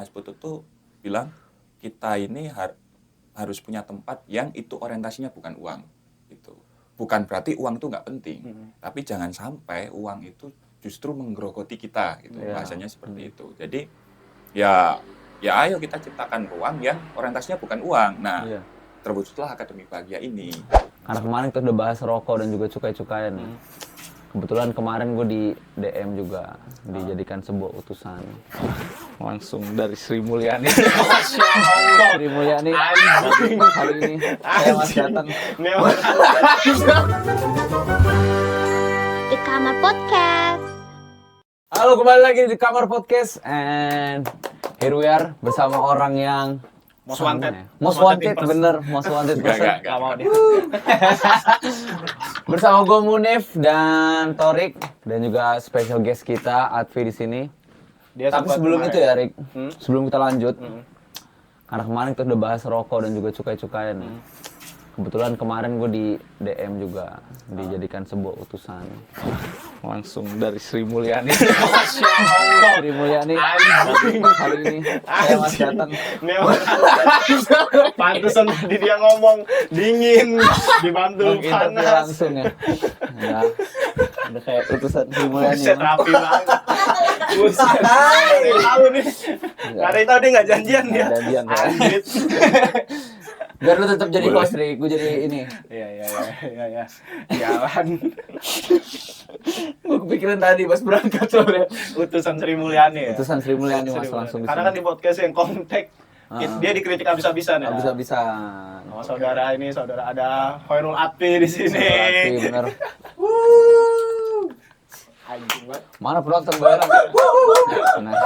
Mas Putut tuh bilang kita ini harus punya tempat yang itu orientasinya bukan uang gitu. Bukan berarti uang itu nggak penting, tapi jangan sampai uang itu justru menggerogoti kita gitu. Bahasanya seperti itu. Jadi ya ayo kita ciptakan ruang yang orientasinya bukan uang. Nah, terwujudlah Akademi Bahagia ini. Karena kemarin kita udah bahas rokok dan juga cukai-cukai nih. Kebetulan kemarin gue di DM juga dijadikan sebuah utusan. Langsung dari Sri Mulyani. Sri Mulyani hari ini saya Mas datang. Di Kamar Podcast. Halo, kembali lagi di Kamar Podcast and here we are bersama orang yang Most wanted. Most wanted, bener. Most wanted person. Gak mau dia. Bersama gue Munif dan Torik dan juga special guest kita Advi di sini. Tapi sebelum itu ya Rik, sebelum kita lanjut, karena kemarin kita udah bahas rokok dan juga cukai-cukai nih. Kebetulan kemarin gue di DM juga dijadikan sebuah utusan. Langsung dari Sri Mulyani. Sri Mulyani hari ini saya Mas datang. Pantesan tadi dia ngomong dingin, dibantu panas. Langsung ya. Udah kayak utusan Sri Mulyani. Buset, rapi banget. Buset. Tahu nih. Gak ada yang tahu dia nggak janjian dia. Janjian ya. Anjir. Biar lu tetap jadi host, Rik. Gue jadi ini. Iya. Jalan. Gue kepikiran tadi pas berangkat soalnya. Utusan Sri Mulyani ya. Utusan Sri Mulyani Mas langsung di Karena kan di podcast yang kontak, dia dikritik habis-habisan ya. Habis-habisan. Oh, saudara ada Khairul Advi di sini. Advi, bener. Anjing banget. Mana penonton bayaran? Nah.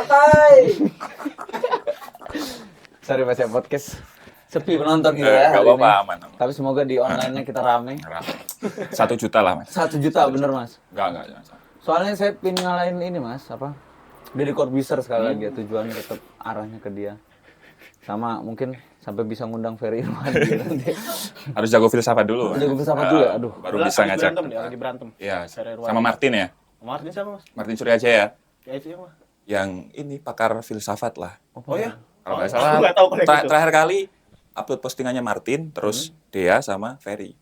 Sorry Mas ya, podcast sepi penonton gitu ya. Gak apa-apa, aman. Tapi semoga di online-nya kita rame. 1 juta lah, Mas. 1 juta bener Mas. Enggak. Soalnya saya pin ngalahin ini Mas, apa? Deddy Corbuzier sekali lagi ya, tujuannya tetap arahnya ke dia. Sama mungkin sampai bisa ngundang Ferry Irwandi nanti. Harus jago filsafat dulu. Jago filsafat dulu ya, aduh. Baru bisa ngajak. Lagi berantem. Iya, Ferry Irwandi. sama Martin ya. Martin siapa, Mas? Martin Suryajaya. Ya itu ya, Mas. Yang ini pakar filsafat lah. Oh ya? Kalau nggak salah, Aku nggak tahu kalau gitu. terakhir kali upload postingannya Martin, terus Dea sama Ferry.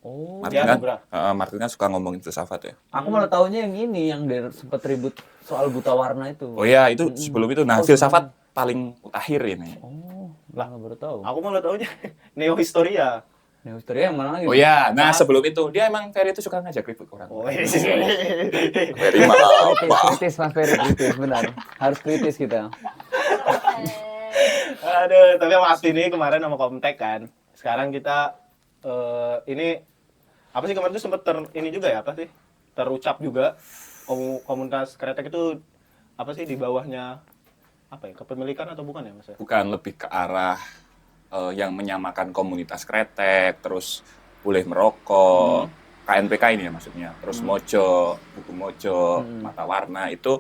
Oh. Martin kan suka ngomongin filsafat ya. Aku malah taunya yang ini, yang dia sempat ribut soal buta warna itu. Oh iya, itu sebelum itu. Nah, filsafat paling akhir ini. Oh, lah baru tahu. Aku malah taunya Neo Historia. Neo Historia yang mana lagi? Oh iya, nah sebelum itu dia emang Ferry itu suka ngajak ribut orang. Oh iya. Ferry maaf. Kritis Mas Ferry, kritis benar. Harus kritis kita. Aduh, tapi Mas ini kemarin sama Komtek kan. Sekarang kita ini apa sih kemarin tuh sempet ini juga ya, apa sih? Terucap juga komunitas kretek itu apa sih di bawahnya apa ya? Kepemilikan atau bukan ya, Mas? Bukan, lebih ke arah yang menyamakan komunitas kretek, terus boleh merokok, KNPK ini ya maksudnya. Terus Mojo, buku Mojo, Mata Warna itu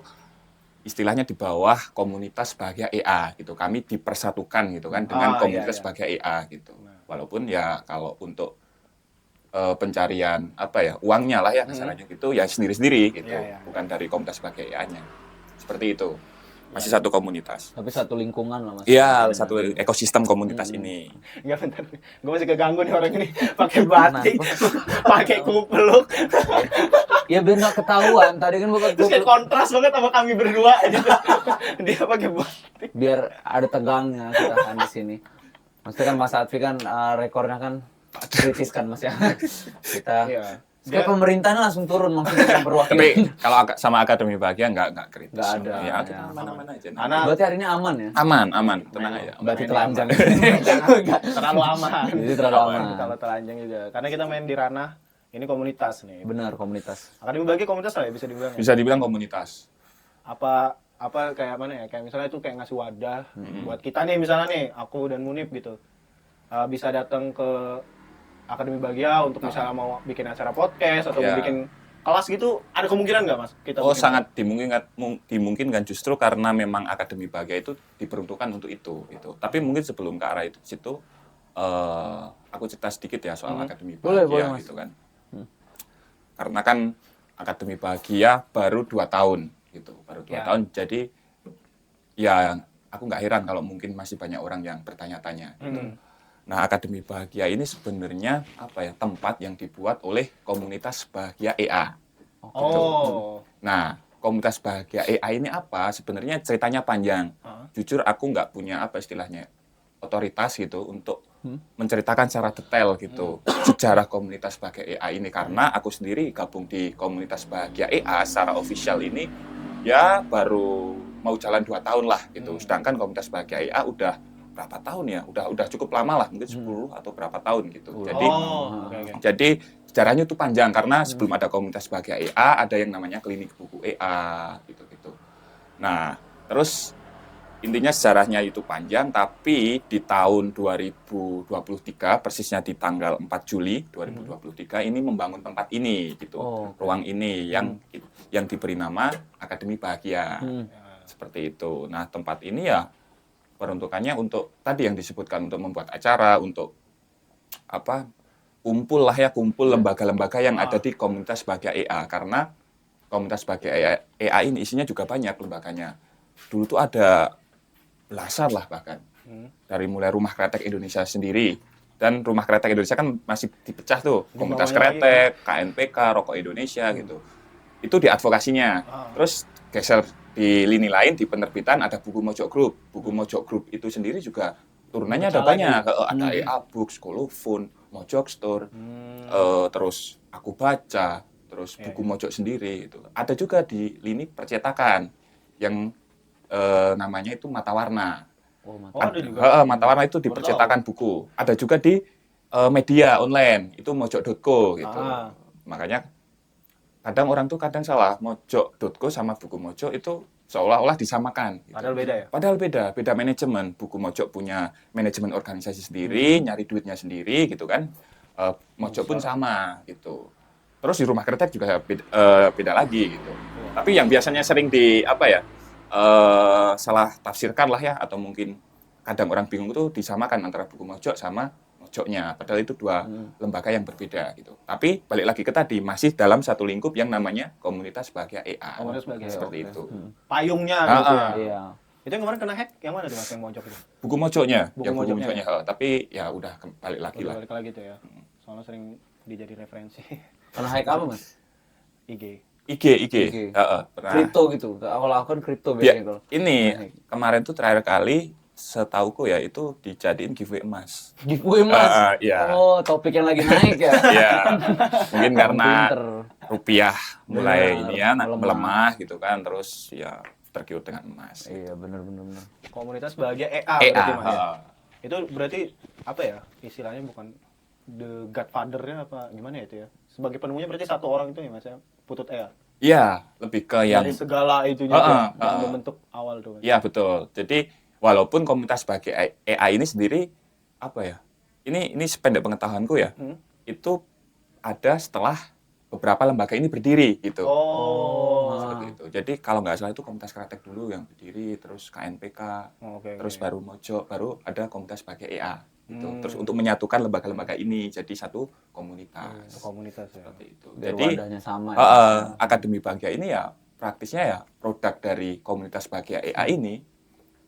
istilahnya di bawah komunitas Bahagia EA gitu. Kami dipersatukan gitu kan dengan komunitas Bahagia EA gitu. Walaupun ya kalau untuk pencarian apa ya, uangnya lah ya misalnya gitu ya sendiri-sendiri gitu. Bukan dari komunitas Bahagia EA-nya. Seperti itu. Masih satu komunitas. Tapi satu lingkungan lah Mas. Iya, satu ekosistem komunitas ini. Enggak bentar. Gue masih keganggu nih orang ini pakai batik, pakai kupluk. Ya biar nggak ketahuan. Tadi kan bukan Terus kayak kontras banget sama kami berdua gitu. Dia pakai batik. biar ada tegangnya kita kan di sini. Maksudnya kan Mas Advi kan rekornya kan kritis kan Mas ya. Kita kayak pemerintahan langsung turun maksudnya berwakil. Tapi kalau sama Akademi Bahagia nggak kritis. Nggak ada. Ya, kita aman-aman aja. Berarti hari ini aman ya? Aman, tenang aja. Berarti telanjang. Terlalu aman. Jadi terlalu aman. Terlalu telanjang juga. Karena kita main di ranah ini komunitas nih. Benar, komunitas. Akademi Bahagia komunitas lah ya bisa dibilang. Ya? Bisa dibilang komunitas. Apa kayak mana ya? Kayak misalnya itu kayak ngasih wadah buat kita nih misalnya nih aku dan Munif gitu. Bisa datang ke Akademi Bahagia untuk misalnya mau bikin acara podcast atau mau bikin kelas gitu, ada kemungkinan nggak Mas? Sangat dimungkinkan justru karena memang Akademi Bahagia itu diperuntukkan untuk itu gitu. Tapi mungkin sebelum ke arah itu situ aku cerita sedikit ya soal Akademi Bahagia boleh, gitu kan. Karena kan Akademi Bahagia baru 2 tahun gitu, baru 2 tahun. Jadi ya aku nggak heran kalau mungkin masih banyak orang yang bertanya-tanya. Gitu. Nah, Akademi Bahagia ini sebenarnya tempat yang dibuat oleh komunitas Bahagia EA. Gitu. Nah, komunitas Bahagia EA ini apa? Sebenarnya ceritanya panjang. Jujur aku nggak punya istilahnya otoritas gitu untuk menceritakan secara detail gitu sejarah komunitas Bahagia EA ini, karena aku sendiri gabung di komunitas Bahagia EA secara official ini ya baru mau jalan 2 tahun lah gitu. Sedangkan komunitas Bahagia EA udah berapa tahun ya? Udah cukup lama lah, mungkin 10 atau berapa tahun gitu. Jadi sejarahnya itu panjang karena sebelum ada komunitas Bahagia EA ada yang namanya klinik buku EA gitu-gitu. Nah, terus intinya sejarahnya itu panjang, tapi di tahun 2023 persisnya di tanggal 4 Juli 2023 ini membangun tempat ini gitu. Ruang ini yang diberi nama Akademi Bahagia. Seperti itu. Nah, tempat ini ya peruntukannya untuk tadi yang disebutkan, untuk membuat acara, untuk kumpul lembaga-lembaga yang ada di komunitas Bahagia EA, karena komunitas Bahagia EA ini isinya juga banyak lembaganya. Dulu tuh ada belasan lah bahkan. Dari mulai Rumah Kretek Indonesia sendiri, dan Rumah Kretek Indonesia kan masih dipecah tuh, komunitas kretek, KNPK, Rokok Indonesia gitu. Itu di advokasinya. Terus geser di lini lain, di penerbitan ada Buku Mojok Group. Buku Mojok Group itu sendiri juga turunannya ada banyak. Ada EA Books, Kolofon, Mojok Store, terus Aku Baca, terus Buku Mojok sendiri. Gitu. Ada juga di lini percetakan yang namanya itu Mata Warna. Ada juga. Mata Warna itu di percetakan buku. Ada juga di media online, itu mojok.co gitu. Makanya kadang orang tuh salah, mojok.co sama Buku Mojok itu seolah-olah disamakan. Gitu. Padahal beda ya? Padahal beda manajemen. Buku Mojok punya manajemen organisasi sendiri, nyari duitnya sendiri gitu kan. Mojok pun sama gitu. Terus di Rumah Kretek juga beda lagi gitu. Tapi yang biasanya sering salah tafsirkan lah ya, atau mungkin kadang orang bingung itu disamakan antara Buku Mojok sama Mojoknya, padahal itu dua lembaga yang berbeda gitu. Tapi balik lagi ke tadi, masih dalam satu lingkup yang namanya Komunitas Bahagia EA. Komunitas Bahagia, seperti itu. Payungnya gitu ya. Iya. Itu yang kemarin kena hack, yang mana tuh Mas yang Mojok itu? Buku Mojoknya, Buku Mojoknya. Tapi ya udah balik lagi lah. Balik lagi tuh ya. Soalnya sering dijadi referensi. Karena hack apa, Mas? IG. Pernah. Kripto gitu. Kalau aku kan kripto biasanya kalau. Ini kemarin tuh terakhir kali setauku ya itu dijadiin giveaway emas. Giveaway emas. Iya. Oh, topik yang lagi naik ya. Iya. Mungkin karena Pinter. rupiah mulai Benar, melemah gitu kan, terus ya tergiur dengan emas. Iya, benar. Komunitas Bahagia EA EA. berarti Mas. Itu berarti apa ya? Istilahnya bukan the godfather-nya apa gimana ya itu ya? Sebagai penemunya berarti satu orang itu ya Mas ya? Putut EA. Iya, lebih ke yang Dari segala itu juga yang membentuk awal tuh. Iya, betul. Jadi walaupun komunitas Bahagia EA ini sendiri ini sependek pengetahuanku ya. Itu ada setelah beberapa lembaga ini berdiri gitu. Seperti itu. Jadi kalau nggak salah itu komunitas kretek dulu yang berdiri, terus KNPK, terus baru Mojok, baru ada komunitas Bahagia EA. Gitu. Terus untuk menyatukan lembaga-lembaga ini jadi satu komunitas. Komunitas ya. Seperti itu. Biar Jadi wadahnya sama ya. Akademi Bahagia ini ya praktisnya ya produk dari komunitas Bahagia EA ini,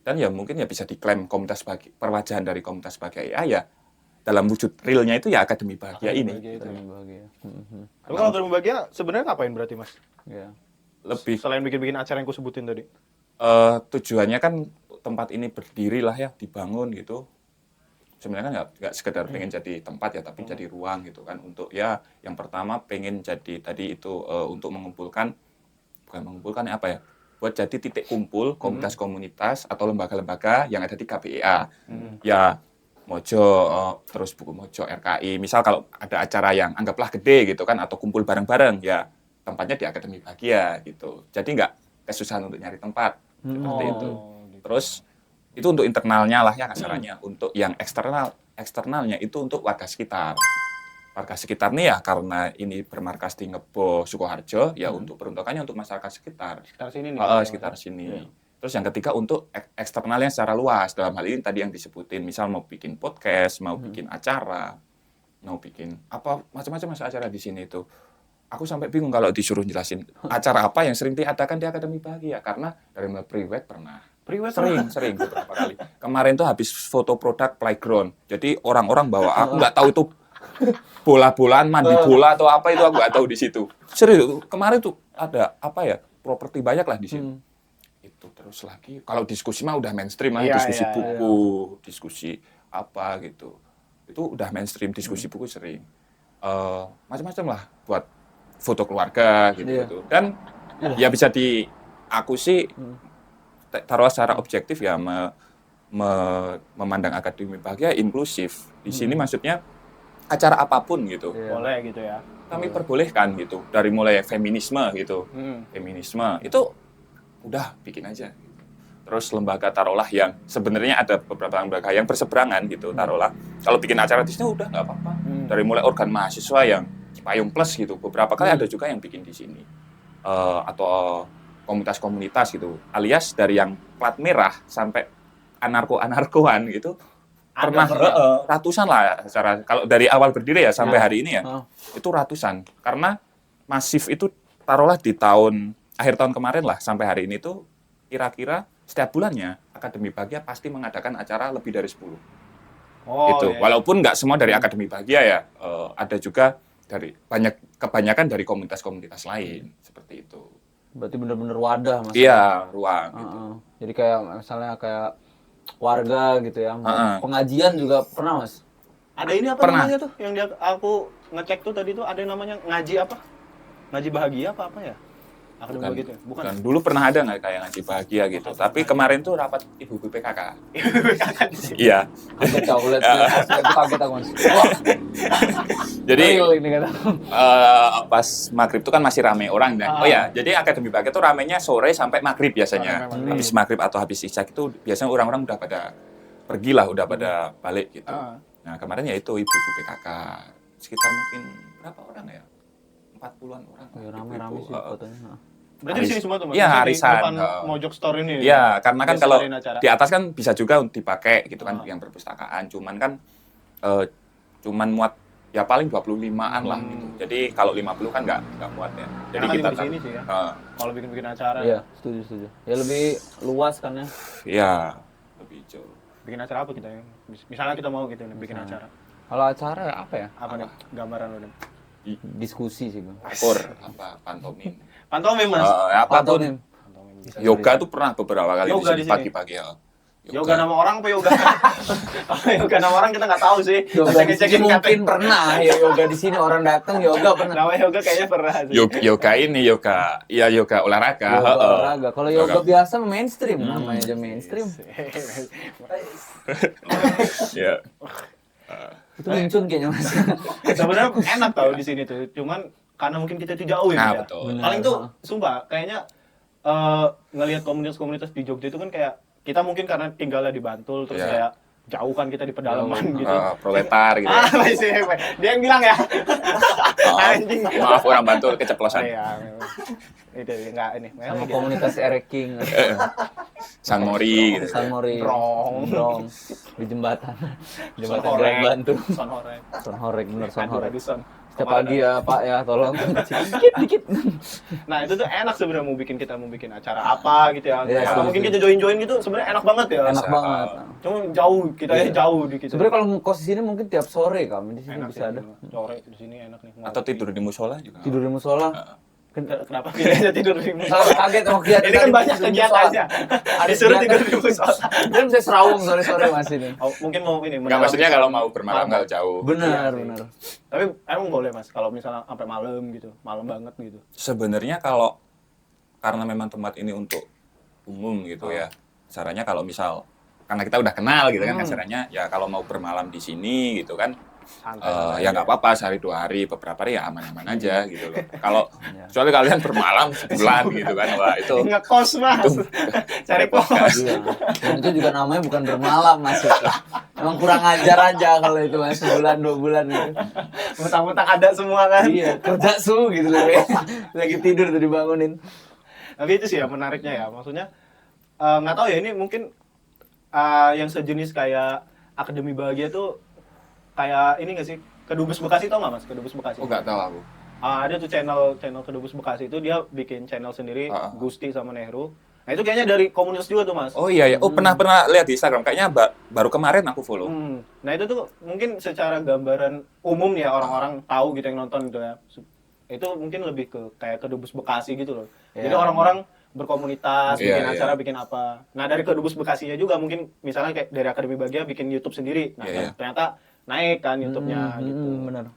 dan ya mungkin ya bisa diklaim komunitas perwajahan dari komunitas Bahagia EA ya dalam wujud realnya itu ya Akademi Bahagia ini. Akademi Bahagia. Tapi kalau Akademi Bahagia sebenarnya ngapain berarti Mas? Iya. Lebih Selain bikin-bikin acara yang ku sebutin tadi. tujuannya kan tempat ini berdiri lah ya, dibangun gitu. Sebenarnya kan nggak sekedar pengen jadi tempat ya, tapi jadi ruang gitu kan, untuk ya yang pertama pengen jadi tadi itu untuk bukan ya, buat jadi titik kumpul komunitas-komunitas atau lembaga-lembaga yang ada di KBEA. Ya Mojok, terus Buku Mojok, RKI. Misal kalau ada acara yang anggaplah gede gitu kan, atau kumpul bareng-bareng, ya tempatnya di Akademi Bahagia gitu. Jadi nggak kesusahan untuk nyari tempat seperti itu. Terus itu untuk internalnya lah ya kasarannya. Untuk yang eksternalnya itu untuk warga sekitar. Warga sekitar nih ya karena ini bermarkas di Ngebo, Sukoharjo, ya untuk peruntukannya untuk masyarakat sekitar. Sekitar sini nih. Sekitar sini. Terus yang ketiga untuk eksternalnya secara luas. Dalam hal ini tadi yang disebutin, misal mau bikin podcast, mau bikin acara, mau bikin apa macam-macam acara di sini itu. Aku sampai bingung kalau disuruh jelasin acara apa yang sering diadakan di Akademi Bahagia, karena dari mulai pre-wed pernah, Priwet Sering beberapa kali. Kemarin tuh habis foto produk playground. Jadi orang-orang bawa, aku nggak tahu itu bola-bolaan, mandi bola atau apa itu aku nggak tahu di situ. Serius, kemarin tuh ada apa ya, properti banyak lah di sini. Itu terus lagi, kalau diskusi mah udah mainstream lah, diskusi buku, diskusi apa gitu. Itu udah mainstream, diskusi buku sering. Macam-macam lah buat foto keluarga gitu. Dan ya bisa aku sih taruh secara objektif ya memandang Akademi Bahagia inklusif. Di sini maksudnya acara apapun gitu. Boleh gitu ya. Kami perbolehkan gitu. Dari mulai feminisme gitu. Feminisme itu udah bikin aja. Terus lembaga taruhlah yang sebenarnya ada beberapa lembaga yang berseberangan gitu taruhlah. Kalau bikin acara di sini udah nggak apa-apa. Dari mulai organ mahasiswa yang Cipayung Plus gitu. Beberapa kali ada juga yang bikin di sini. Atau komunitas-komunitas gitu, alias dari yang plat merah sampai anarko-anarkoan gitu, pernah ratusan lah secara kalau dari awal berdiri ya sampai hari ini ya, itu ratusan. Karena masif itu taruhlah di akhir tahun kemarin lah sampai hari ini tuh kira-kira setiap bulannya Akademi Bahagia pasti mengadakan acara lebih dari 10. Walaupun nggak semua dari Akademi Bahagia ya, ada juga dari kebanyakan dari komunitas-komunitas lain seperti itu. Berarti bener-bener wadah mas. Iya, ruang gitu. Jadi kayak misalnya kayak warga gitu ya. Pengajian juga pernah mas? Ada ini apa namanya tuh? Yang aku ngecek tuh tadi tuh ada yang namanya ngaji apa? Ngaji Bahagia apa ya? Akademi Bahagia ya? Bukan. Dulu pernah ada nggak kayak ngaji Bahagia gitu. Tapi kemarin tuh rapat Ibu PKK. Iya. Kaget aku lihat. Kaget aku mas. Jadi pas maghrib itu kan masih rame orang dan jadi Akademi Bahagia itu ramenya sore sampai maghrib biasanya. Habis maghrib atau habis isyak itu biasanya orang-orang udah pada pergi lah, udah pada balik gitu. Nah kemarin ya itu ibu-ibu PKK sekitar mungkin berapa orang ya? 40-an orang. Rame-rame sih fotonya. Berarti di sini semua tuh Mas? Iya, arisan. Depan Mojok Store ini. Iya, karena kan kalau di atas kan bisa juga dipakai gitu kan yang perpustakaan. Cuman kan cuman muat ya paling 25-an lah gitu. Jadi kalau 50 kan nggak muat ya. Jadi kita di sini sih ya. Kalau bikin acara. Iya, setuju. Ya lebih luas kan ya. Iya, lebih jauh. Bikin acara apa kita ya? Misalnya kita mau gitu bikin acara. Kalau acara apa ya? Apa nih gambaran lo nih? Diskusi sih bang. Pantomim. Pantomim mas. Pantomim. Yoga tuh pernah beberapa kali yoga di sini pagi-pagi ya. Yoga nama orang apa yoga? Yoga nama orang kita nggak tahu sih. Yoga di sini mungkin pernah ya yoga di sini orang datang yoga pernah. Nama yoga kayaknya pernah sih. Yoga ini yoga olahraga. Olahraga. Kalau yoga biasa mainstream namanya aja mainstream. Ya. Itu muncul kayaknya mas. Sebenarnya enak tau di sini tuh, cuman karena mungkin kita itu jauh ya. Betul. Paling tuh, sumpah, kayaknya ngelihat komunitas-komunitas di Jogja itu kan kayak kita mungkin karena tinggalnya di Bantul, terus kayak jauh kan kita di pedalaman gitu. Proletar gitu. Dia yang bilang ya. Anjing. Maaf orang Bantul keceplosan. Itu enggak ini. Sama komunitas Ereking. San Mori gitu. San Mori. Brong. Di jembatan Jalan Bantu. Son Horek bener Son Horek. Setiap pagi ya Pak ya tolong dikit. Nah itu tuh enak sebenarnya mau bikin acara apa gitu ya. Mungkin kita join gitu sebenarnya enak banget ya. Enak banget. Cuma jauh kita jauh dikit. Sebenarnya kalau ngekos di sini mungkin tiap sore kami di sini bisa ada. Sore di sini enak nih. Atau tidur di musola juga. Tidur di musola. Kenapa pilihnya tidur di musola? Kaget sama kegiatan. Ini kan banyak kegiatannya. Disuruh tidur di musola. Dan bisa serawung sore-sore mas ini. Mungkin mau ini. Enggak maksudnya kalau mau bermalam nggak jauh. Benar. Tapi emang boleh mas kalau misalnya sampai malam gitu, malam banget gitu. Sebenarnya karena memang tempat ini untuk umum gitu ya. Caranya kalau misal karena kita udah kenal gitu kan caranya ya kalau mau bermalam di sini gitu kan. Ya nggak apa-apa sehari 2 hari beberapa hari ya aman-aman aja gitu loh. Kalau kecuali kalian bermalam sebulan gitu kan wah itu ngekos mas cari kos. Dan itu juga namanya bukan bermalam mas. Emang kurang ajar aja kalau itu mas 1 bulan 2 bulan gitu. Mentang-mentang ada semua kan. Iya kerja gitu loh lagi tidur tuh dibangunin. Tapi itu sih ya menariknya ya maksudnya nggak tahu ya ini mungkin yang sejenis kayak Akademi Bahagia tuh kayak ini nggak sih Kedubes Bekasi tau nggak mas Kedubes Bekasi? Oh nggak tahu aku. Ada tuh channel Kedubes Bekasi itu dia bikin channel sendiri Gusti sama Nehru. Nah itu kayaknya dari komunitas juga tuh Mas. Oh iya ya. Oh pernah lihat di Instagram. Kayaknya baru kemarin aku follow. Nah itu tuh mungkin secara gambaran umum nih ya orang-orang tahu gitu yang nonton gitu ya. Itu mungkin lebih ke kayak Kedubes Bekasi gitu loh. Jadi orang-orang berkomunitas, bikin acara, bikin apa. Nah dari Kedubes Bekasinya juga mungkin misalnya kayak dari Akademi Bagia bikin YouTube sendiri. Nah ternyata naik kan YouTube-nya gitu. Benar.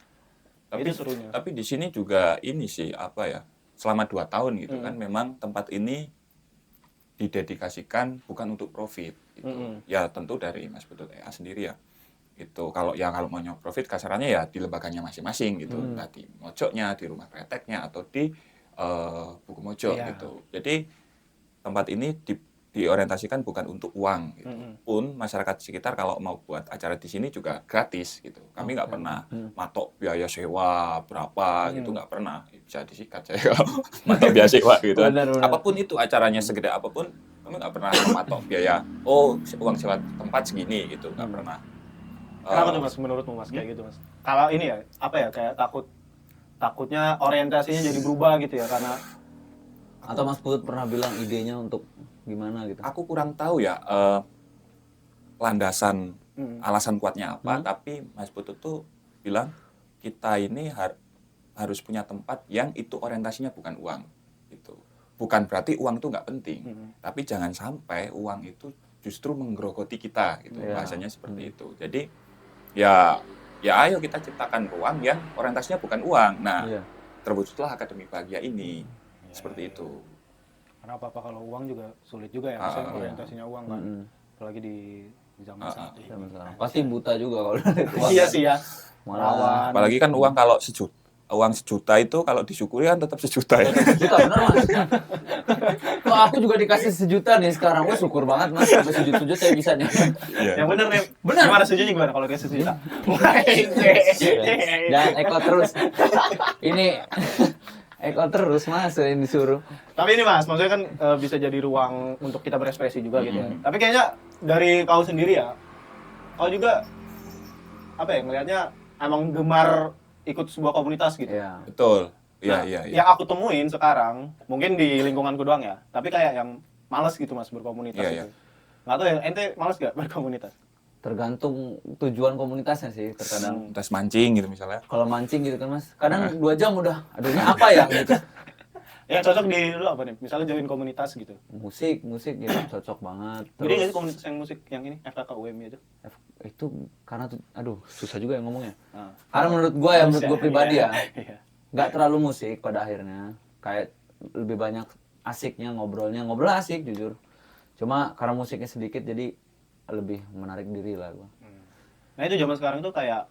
Tapi itu serunya. Tapi di sini juga ini sih apa ya? Selama 2 tahun gitu kan memang tempat ini didedikasikan bukan untuk profit gitu. Ya tentu dari Mas Putut EA sendiri ya. Itu kalau mau profit kasarannya ya di lembaganya masing-masing gitu. Entah di mojoknya, di rumah kreteknya atau di buku mojok gitu. Jadi tempat ini diorientasikan bukan untuk uang gitu. Pun masyarakat sekitar kalau mau buat acara di sini juga gratis gitu. Kami nggak pernah matok biaya sewa berapa gitu, nggak pernah. Bisa disikat saya kalau matok biaya sewa gitu. Benar. Apapun itu acaranya segede apapun, kami nggak pernah matok biaya. Oh uang sewa tempat segini gitu, nggak pernah. Kenapa tuh Mas menurutmu Mas kayak gitu Mas? Kalau ini ya apa ya kayak takutnya orientasinya jadi berubah gitu ya karena Atau Mas Putut pernah bilang idenya untuk gimana gitu? Aku kurang tahu ya landasan alasan kuatnya apa, tapi Mas Putut tuh bilang kita ini harus punya tempat yang itu orientasinya bukan uang gitu. Bukan berarti uang itu nggak penting, tapi jangan sampai uang itu justru menggerogoti kita gitu. Bahasanya seperti itu. Jadi ya ayo kita ciptakan ruang yang orientasinya bukan uang. Nah, terwujudlah Akademi Bagia ini. Seperti itu. Karena apa-apa kalau uang juga sulit juga ya, misalnya orientasinya uang kan. Apalagi di zaman saat ini. Sekarang. Pasti buta juga kalau udah tua. Iya sih ya. Malah Apalagi kan uang kalau sejuta itu kalau disyukuri kan tetap sejuta ya. sejuta bener Mas. Kok aku juga dikasih sejuta nih sekarang. Gue syukur banget Mas sampai sejuta saya bisa nih. Yang bener nih. Bener. Gimana setuju gimana kalau dikasih sejuta? Dan Eko terus. Ini Eko terus Mas yang disuruh. Tapi ini Mas, maksudnya kan bisa jadi ruang untuk kita berekspresi juga gitu ya. Tapi kayaknya dari kau sendiri ya, kau juga apa ya ngelihatnya emang gemar ikut sebuah komunitas gitu. Iya. Betul. Nah, Iya. Yang aku temuin sekarang, mungkin di lingkunganku doang ya, tapi kayak yang males gitu Mas berkomunitas Iya. gitu. Nggak tahu ya, ente males gak berkomunitas? Tergantung tujuan komunitasnya sih terkadang. Tes mancing gitu misalnya. Kalau mancing gitu kan Mas, kadang 2 jam udah. Aduhnya apa ya gitu. Ya cocok di lu apa nih? Misalnya join komunitas gitu. Musik gitu cocok banget. Jadi nggak sih komunitas yang musik yang ini FKK UMI itu? Itu karena aduh susah juga yang ngomongnya. Nah. Karena menurut gue pribadi ya, Iya. nggak terlalu musik pada akhirnya. Kayak lebih banyak asiknya ngobrol asik jujur. Cuma karena musiknya sedikit jadi lebih menarik diri lah gue. Nah itu zaman sekarang tuh kayak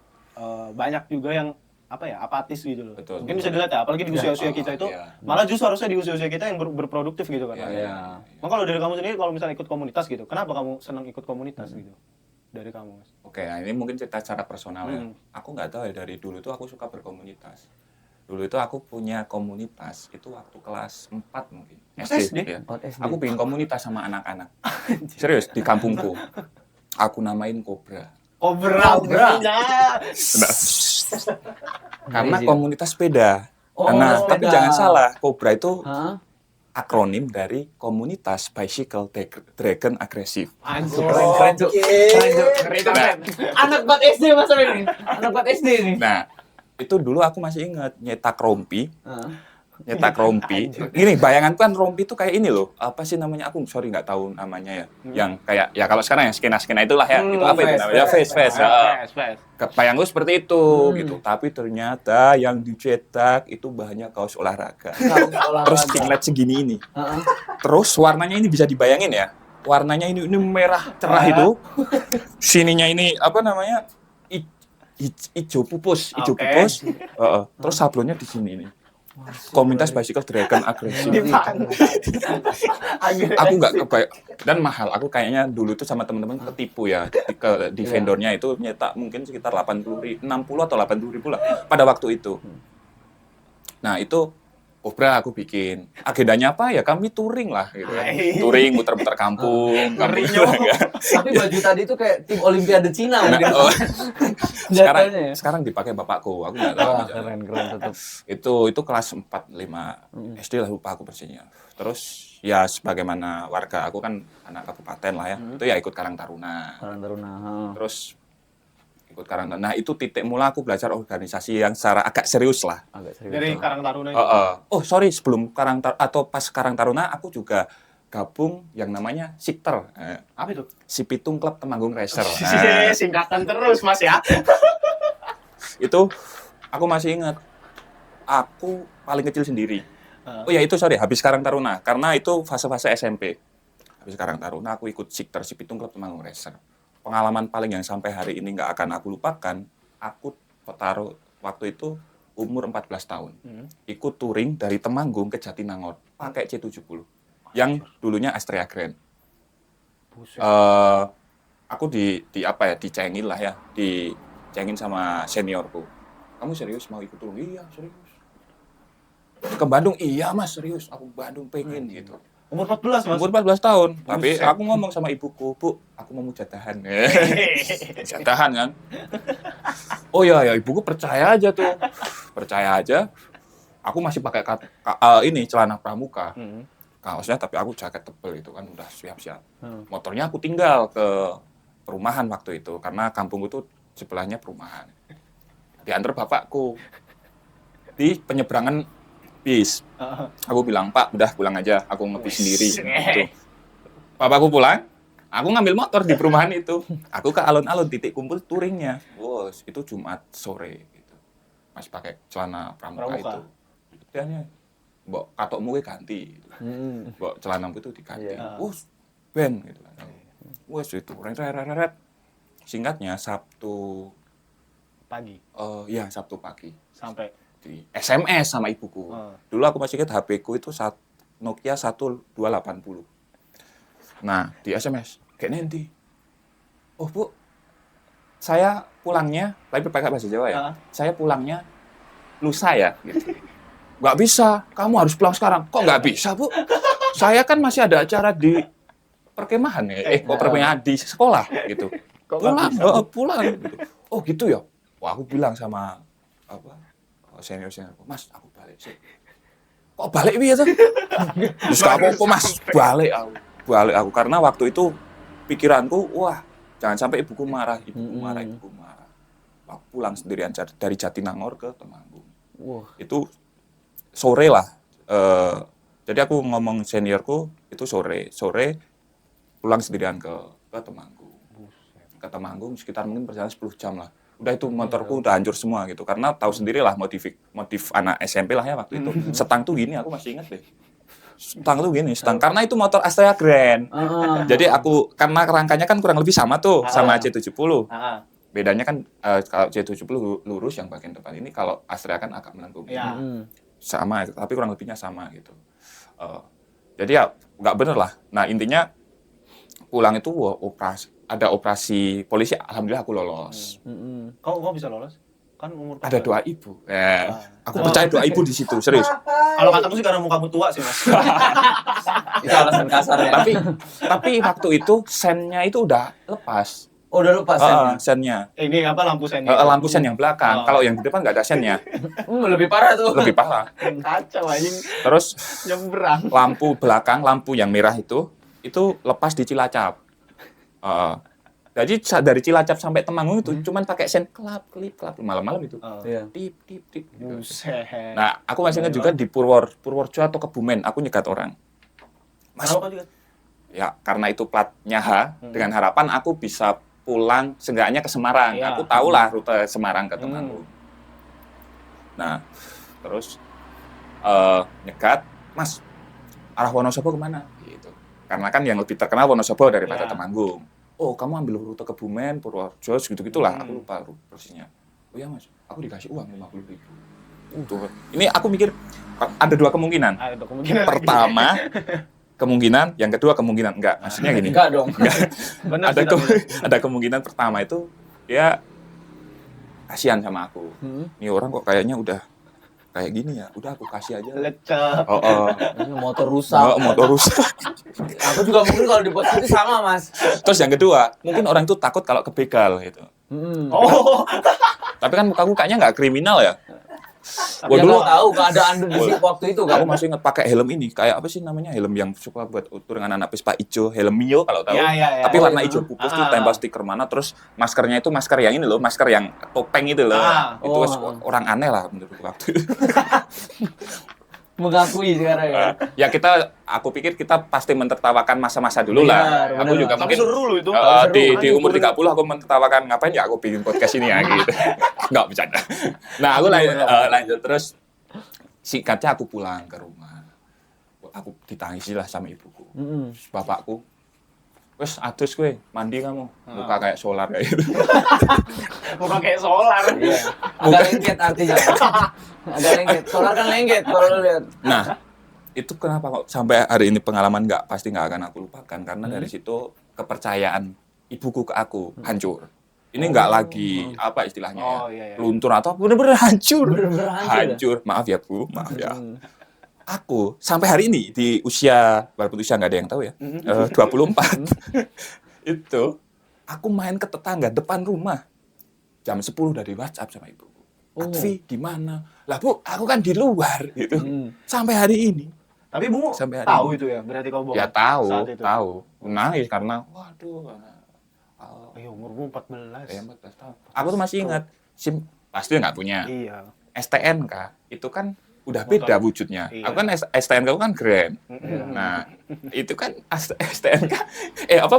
banyak juga yang apa ya apatis gitu loh. Betul, Mungkin bisa dilihat ya, apalagi di usia-usia kita itu malah justru harusnya di usia-usia kita yang berproduktif gitu kan. Iya. Nah, kalau dari kamu sendiri kalau misalnya ikut komunitas gitu, kenapa kamu senang ikut komunitas gitu? Dari kamu Mas. Oke, nah ini mungkin cerita secara personal ya. Aku nggak tahu ya dari dulu tuh aku suka berkomunitas. Dulu itu aku punya komunitas itu waktu kelas 4 mungkin. SD? Ya. Oh, SD. Aku bikin komunitas sama anak-anak. Serius di kampungku. Aku namain Cobra. Cobra. Karena Crazy. komunitas sepeda. Oh, Nah, sepeda. tapi jangan salah, Cobra itu Hah? akronim dari komunitas Bicycle Dragon Agresif. Anjir. Keren Cuk. Keren. Anak 4 SD masa ini. Anak 4 SD nih. Nah, itu dulu aku masih ingat nyetak rompi. Hah? Nyetak rompi. Gini, bayanganku kan rompi itu kayak ini loh. Apa sih namanya? Aku sorry nggak tahu namanya ya. Yang kayak ya kalau sekarang yang skena-skena itulah ya. Itu apa itu namanya? Face. Bayangku seperti itu gitu. Tapi ternyata yang dicetak itu bahannya kaos olahraga. Terus singlet segini ini. Terus warnanya ini bisa dibayangin ya. Warnanya ini merah cerah itu. Sininya ini apa namanya? Hijau pupus. Terus sablonnya di sini ini. Komunitas Bicycle Dragon Agresif. Aku nggak kebayang dan mahal. Aku kayaknya dulu tuh sama teman-teman ketipu ya di vendornya itu nyetak mungkin sekitar 60 atau 80 ribu lah pada waktu itu. Nah itu Cobra aku bikin. Agendanya apa ya? Kami touring lah gitu kan. Touring muter-muter kampung. Tapi baju tadi itu kayak tim Olimpiade Cina mungkin. Sekarang dipakai bapakku. Aku nggak tahu. Keren tetap. Itu kelas 4 5 SD lah lupa aku persisnya. Terus ya sebagaimana warga aku kan anak kabupaten lah ya, itu ya ikut Karang Taruna. Karang Taruna. Terus ikut Karang Taruna. Nah itu titik mula aku belajar organisasi yang secara agak serius lah. Agak serius. Dari lah. Karang Taruna itu. Oh sorry, sebelum atau pas Karang Taruna aku juga gabung yang namanya Sikter. Apa itu? Si Pitung Klub Temanggung Racer. Singkatan terus Mas ya. Itu aku masih ingat. Aku paling kecil sendiri. Oh ya itu sorry, habis Karang Taruna. Karena itu fase-fase SMP. Habis Karang Taruna aku ikut Sikter si Pitung Klub Temanggung Racer. Pengalaman paling yang sampai hari ini nggak akan aku lupakan. Aku taruh waktu itu umur 14 tahun. Ikut touring dari Temanggung ke Jatinangor pakai C70. Yang dulunya Astrea Grand. Aku dicengin lah ya, dicengin sama seniorku. Kamu serius mau ikut touring? Iya serius. Ke Bandung? Iya mas serius. Aku Bandung pengen gitu. Umur 14 Mas. Umur 14 tahun. Tapi aku ngomong sama ibuku, Bu, aku mau jatahan. Jatahan kan? Oh ya ibuku percaya aja tuh. Percaya aja. Aku masih pakai ini celana pramuka. Kaosnya tapi aku jaket tebel itu kan udah siap-siap. Motornya aku tinggal ke perumahan waktu itu karena kampung itu sebelahnya perumahan. Diantar bapakku di penyeberangan bis. Aku bilang, Pak, udah pulang aja, aku ngebis sendiri. Gitu. Bapakku pulang, aku ngambil motor di perumahan itu. Aku ke alun-alun titik kumpul touringnya. Bos, itu Jumat sore gitu. Masih pakai celana pramuka itu. Dia mbok katokmu ganti. Mbok celanamu itu diganti. Ben gitu kan. Wes itu reret. Singkatnya Sabtu pagi. Iya, Sabtu pagi. Sampai di SMS sama ibuku. Dulu aku masih ingat HP-ku itu Nokia 1280. Nah, di SMS, kayak nanti. Oh, Bu. Saya pulangnya, tapi pakai bahasa Jawa ya. Saya pulangnya lusa ya gitu. Nggak bisa, kamu harus pulang sekarang. Kok nggak bisa, Bu? Saya kan masih ada acara di perkemahan ya. Perkemahan di sekolah gitu. Pulang gitu. Oh, gitu ya. Wah, aku bilang sama senior, Mas, aku balik sih. Kok balik piye tuh? Terus aku Mas, balik aku karena waktu itu pikiranku, wah, jangan sampai ibuku marah. Aku pulang sendirian dari Jatinangor ke Temanggung. Itu sore lah. Jadi aku ngomong seniorku itu sore pulang sendirian ke Temanggung. Ke Temanggung sekitar mungkin perjalanan 10 jam lah. Udah itu motorku udah hancur semua gitu. Karena tahu sendirilah motif anak SMP lah ya waktu itu. Setang tuh gini, aku masih ingat deh. Setang karena itu motor Astrea Grand. Jadi aku karena rangkanya kan kurang lebih sama tuh sama C70. Bedanya kan kalau C70 lurus yang bagian depan ini, kalau Astrea kan agak melengkung. Sama, tapi kurang lebihnya sama gitu. Jadi ya nggak bener lah. Nah intinya pulang itu ada operasi polisi, alhamdulillah aku lolos. Kau bisa lolos? Kan umur ada doa ibu. Aku percaya doa ibu di situ, serius. Kalau kataku sih karena mukamu tua sih, Mas. Itu alasan kasar ya. Tapi waktu itu sennya itu udah lepas. Oh, udah lepas sennya. Ini apa lampu sennya? Lampu sen yang belakang. Kalau yang di depan nggak ada sennya. Lebih parah tuh. Lebih parah. Kacau anjing. Terus nyebrang. Lampu belakang, lampu yang merah itu lepas di Cilacap. Jadi dari Cilacap sampai Temanggung itu cuman pakai sen klap malam-malam itu. Tip. Buset. Nah, aku masih ingat juga di Purworejo atau Kebumen, aku nyegat orang. Mas, ya karena itu platnya H, dengan harapan aku bisa pulang seenggaknya ke Semarang. Aku tahulah rute Semarang ke Temanggung. Nah, terus nyegat, Mas, arah Wonosobo kemana? Gitu. Karena kan yang lebih terkenal Wonosobo daripada Temanggung. Oh, kamu ambil rute Kebumen, Purworejo, gitu-gitulah. Aku lupa persisnya. Oh ya Mas, aku dikasih uang 50.000. Ini aku mikir ada dua kemungkinan. Pertama, kemungkinan, yang kedua kemungkinan enggak. Maksudnya gini. Enggak dong. Enggak. Ada kemungkinan pertama itu dia kasihan sama aku. Ini orang kok kayaknya udah kayak gini ya, udah aku kasih aja. Lecek. Ini motor rusak. Motor rusak. Aku juga mungkin kalau dibuat itu sama, Mas. Terus yang kedua, mungkin orang itu takut kalau kebegal gitu. Tapi kan mukaku kayaknya nggak kriminal ya. Dia nggak tahu keadaan di waktu itu kan. Aku masih ingat pakai helm ini, kayak apa sih namanya, helm yang suka buat dengan anak Vespa hijau, helm Mio kalau tahu. Ya. Tapi warna hijau pupus tuh tempel stiker mana, terus maskernya itu masker yang ini loh, masker yang topeng itu loh. Itu orang aneh lah menurutku waktu itu. Mengakui sekarang ya. Ya aku pikir kita pasti mentertawakan masa-masa dulu lah. Aku juga tapi mungkin seru loh itu. di umur 30 aku mentertawakan ngapain ya aku bikin podcast ini ya gitu. Enggak bercanda. Nah, aku lanjut terus singkatnya aku pulang ke rumah. Aku ditangisi lah sama ibuku. Bapakku, wes adus kowe, mandi kamu. Muka kayak solar kayak gitu. Muka kayak solar. Agak lengket artinya. Agak lengket. Solar kan lengket kalau lu lihat. Nah, itu kenapa kok sampai hari ini pengalaman pasti nggak akan aku lupakan karena dari situ kepercayaan ibuku ke aku hancur. Ini nggak lagi apa istilahnya luntur atau bener-bener hancur. Hancur. Maaf ya Bu, maaf ya. Aku sampai hari ini di usia, walaupun usia nggak ada yang tahu ya, 24 itu aku main ke tetangga depan rumah jam 10 dari WhatsApp sama ibu. Akvi di mana? Lah Bu, aku kan di luar gitu. Sampai hari ini. Tapi Bu tahu itu ya, berarti kau bohong. Ya tahu. Nangis karena waduh. Ayo umurmu 14. Ya 14 tahun. Aku tuh masih ingat SIM pasti nggak punya. Iya. STNK itu kan udah beda wujudnya. Aku kan STNK aku kan Grand. Nah, itu kan STNK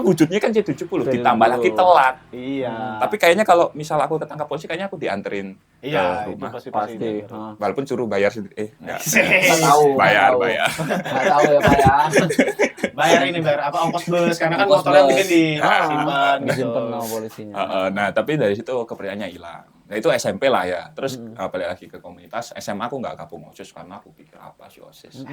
wujudnya kan C70 ditambah lagi telat. Iya. Tapi kayaknya kalau misal aku ketangkap polisi kayaknya aku dianterin ke rumah. Pasti. Walaupun suruh bayar sendiri. Enggak. Nggak tahu. Bayar. Nggak tahu ya Pak ya. Bayar apa ongkos bus karena kan motornya mungkin disimpan sama polisinya. Nah, tapi dari situ kepercayaannya hilang. Nah, itu SMP lah ya. Terus balik lagi ke komunitas. SMA aku nggak gabung OSIS karena aku pikir apa sih OSIS.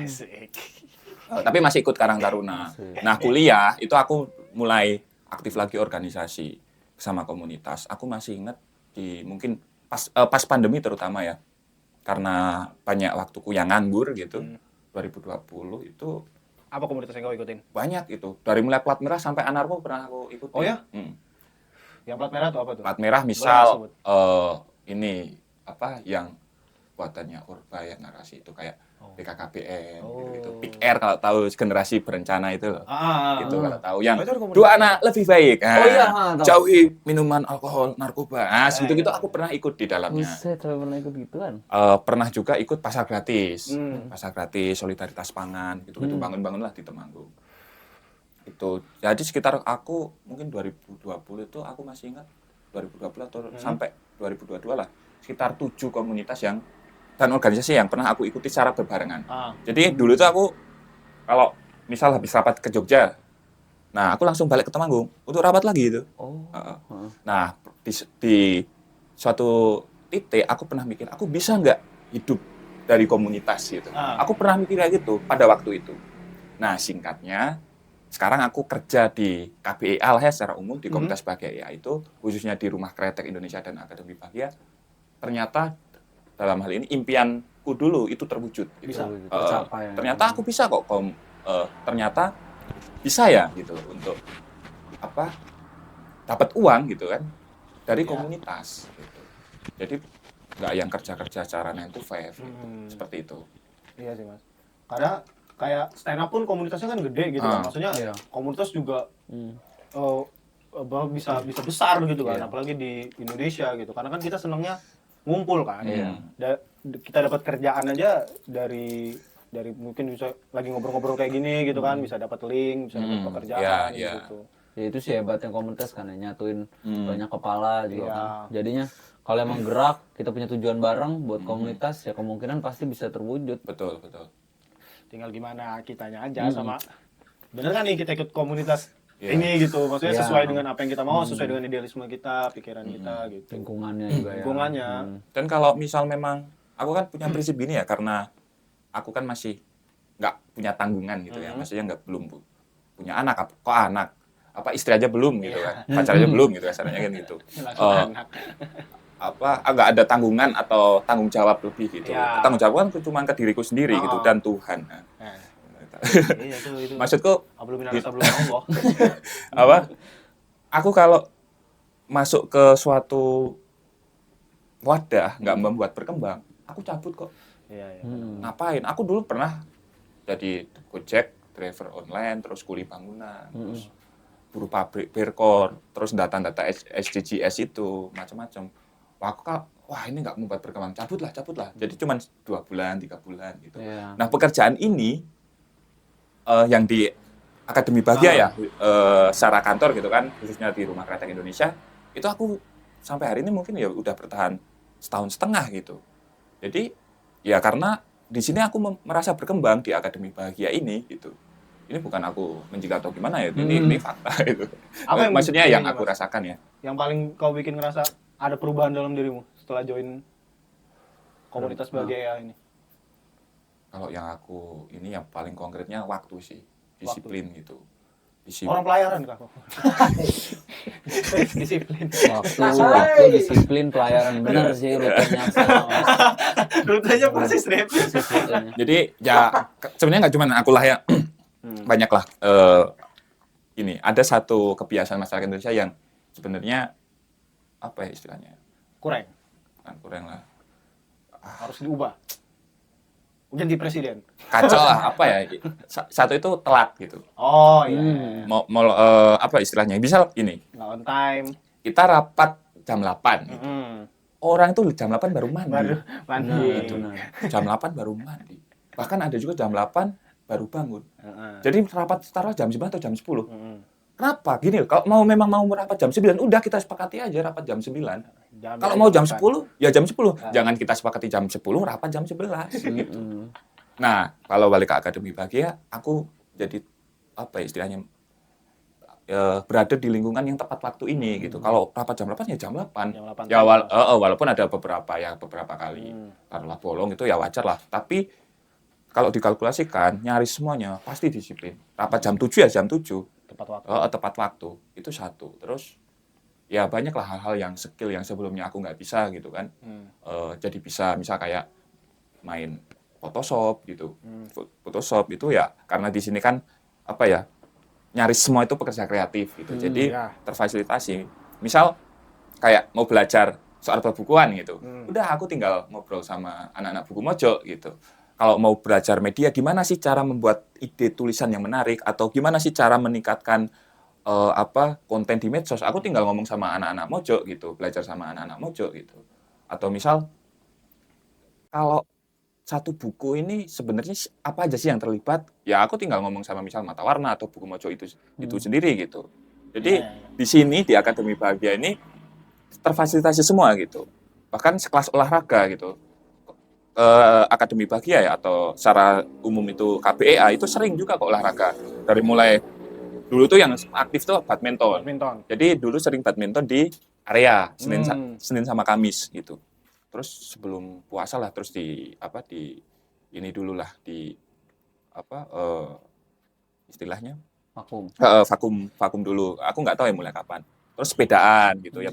Tapi masih ikut Karang Taruna. Nah, kuliah itu aku mulai aktif lagi organisasi sama komunitas. Aku masih ingat mungkin pas pandemi terutama ya. Karena banyak waktuku yang nganggur gitu. 2020 itu apa komunitas yang kau ikutin? banyak itu. Dari mulai plat merah sampai anarko pernah aku ikutin. Oh ya? Yang plat merah itu apa tuh? Plat merah misal ini apa yang buatannya Urba ya narasi itu kayak BKKBN gitu. Big Air kalau tahu generasi berencana itu loh. Itu kalau tahu yang dua anak lebih baik. Jauhi minuman alkohol, narkoba. Gitu aku pernah ikut di dalamnya. Buset, pernah ikut gituan. Pernah juga ikut pasar gratis. Pasar gratis, solidaritas pangan gitu bangun-bangunlah di Temanggung. Itu. Jadi sekitar aku mungkin 2020 itu aku masih ingat 2020 atau sampai 2022 lah. Sekitar 7 komunitas dan organisasi yang pernah aku ikuti secara berbarengan. Jadi dulu itu aku kalau misal habis rapat ke Jogja, nah aku langsung balik ke Temanggung untuk rapat lagi itu. Nah di suatu titik aku pernah mikir, aku bisa nggak hidup dari komunitas gitu. Aku pernah mikir kayak gitu pada waktu itu. Nah singkatnya, sekarang aku kerja di KBI lah ya secara umum di komunitas Bahagia itu, khususnya di Rumah Kretek Indonesia dan Akademi Bahagia. Ternyata dalam hal ini impianku dulu itu terwujud. Bisa tercapai. Ternyata aku bisa kok. Ternyata bisa ya gitu untuk apa? Dapat uang gitu kan dari komunitas. Gitu. Jadi nggak yang kerja secara 9 to 5 gitu. Seperti itu. Iya sih Mas. Karena kayak stand up pun komunitasnya kan gede gitu kan. Maksudnya komunitas juga bisa besar gitu kan. Apalagi di Indonesia gitu. Karena kan kita senangnya ngumpul kan. Kita dapat kerjaan aja dari mungkin bisa lagi ngobrol-ngobrol kayak gini gitu kan, bisa dapat link, bisa dapat pekerjaan gitu. Ya itu sih hebatnya komunitas kan, nyatuin banyak kepala juga kan. Jadinya kalau emang gerak, kita punya tujuan bareng buat komunitas, ya kemungkinan pasti bisa terwujud. Betul. Tinggal gimana kitanya aja sama bener kan nih kita ikut komunitas ini gitu, maksudnya sesuai dengan apa yang kita mau, sesuai dengan idealisme kita, pikiran kita gitu. Lingkungannya juga Lingkungannya. Dan kalau misal memang, aku kan punya prinsip gini ya, karena aku kan masih nggak punya tanggungan gitu ya, maksudnya belum punya anak, kok anak? Apa istri aja belum gitu kan, pacar aja belum gitu kasarnya kan gitu. Nggak ada tanggungan atau tanggung jawab lebih gitu. Tanggung jawab kan cuma ke diriku sendiri gitu dan Tuhan. Itu. Maksudku belum Allah. Apa? Aku kalau masuk ke suatu wadah nggak membuat berkembang, aku cabut kok. Iya. Ngapain? Aku dulu pernah jadi Gojek, driver online, terus kuli bangunan, terus buruh pabrik Berkor, terus data-data SDGs itu macam-macam. Wah ini nggak membuat berkembang, cabut lah. Jadi cuma 2 bulan, 3 bulan gitu. Iya. Nah pekerjaan ini yang di Akademi Bahagia ya, secara kantor gitu kan, khususnya di Rumah Kretek Indonesia, itu aku sampai hari ini mungkin ya udah bertahan 1,5 tahun gitu. Jadi ya karena di sini aku merasa berkembang di Akademi Bahagia ini gitu. Ini bukan aku menjilat atau gimana ya, ini fakta itu. Apa yang Maksudnya yang ini, aku Mas? rasakan ya. Yang paling kau bikin ngerasa ada perubahan dalam dirimu setelah join komunitas Bahagia ini? Kalau yang aku ini yang paling konkretnya waktu sih, disiplin gitu. Orang pelayaran kah? Disiplin. Waktu, disiplin, pelayaran, benar sih rutenya sama. Rutenya persis deh. Rutenya. Jadi ya sebenarnya nggak cuma aku lah ya, banyak lah. Ini ada satu kebiasaan masyarakat Indonesia yang sebenarnya apa ya istilahnya? Kurang lah. Harus diubah. Ganti presiden. Kacau lah apa ya? Satu itu telat gitu. Oh iya. Mau apa istilahnya? Misal ini, Nggak on time. kita rapat jam 8 gitu. Orang itu jam 8 baru mandi. Baru mandi. Benar. Jam 8 baru mandi. Bahkan ada juga jam 8 baru bangun. Jadi rapat taruh jam 9 atau jam 10. Kenapa? Gini, kalau memang mau merapat jam 9, udah kita sepakati aja rapat jam 9. Kalau mau jam 10, ya jam 10. Jangan kita sepakati jam 10, rapat jam 11 gitu. Nah, kalau balik ke Akademi Bahagia, aku jadi apa ya istilahnya berada di lingkungan yang tepat waktu ini gitu. Kalau rapat jam 8 ya jam 8. Jam 8 Ya walaupun ada beberapa kali taruhlah bolong itu ya wajar lah. Tapi kalau dikalkulasikan nyaris semuanya pasti disiplin. Rapat jam 7 ya jam 7. Tepat waktu. Itu satu. Terus ya banyaklah hal-hal yang skill yang sebelumnya aku nggak bisa gitu kan. Jadi bisa misal kayak main Photoshop gitu. Photoshop itu ya karena di sini kan apa ya nyaris semua itu pekerja kreatif gitu. Jadi terfasilitasi. Misal kayak mau belajar soal perbukuan gitu. Udah aku tinggal ngobrol sama anak-anak buku Mojo gitu. Kalau mau belajar media, gimana sih cara membuat ide tulisan yang menarik atau gimana sih cara meningkatkan konten di medsos? Aku tinggal ngomong sama anak-anak Mojo gitu, belajar sama anak-anak Mojo gitu. Atau misal kalau satu buku ini sebenarnya apa aja sih yang terlibat? Ya aku tinggal ngomong sama misal Mata Warna atau buku Mojo itu sendiri gitu. Jadi di sini di Akademi Bahagia ini terfasilitasi semua gitu. Bahkan sekelas olahraga gitu. Akademi Bahagia ya atau secara umum itu KBEA itu sering juga kok olahraga. Dari mulai dulu tuh yang aktif tuh badminton. Jadi dulu sering badminton di area Senin sama Kamis gitu. Terus sebelum puasa lah terus ini dulu lah istilahnya vakum dulu. Aku nggak tahu ya mulai kapan. Terus sepedaan gitu ya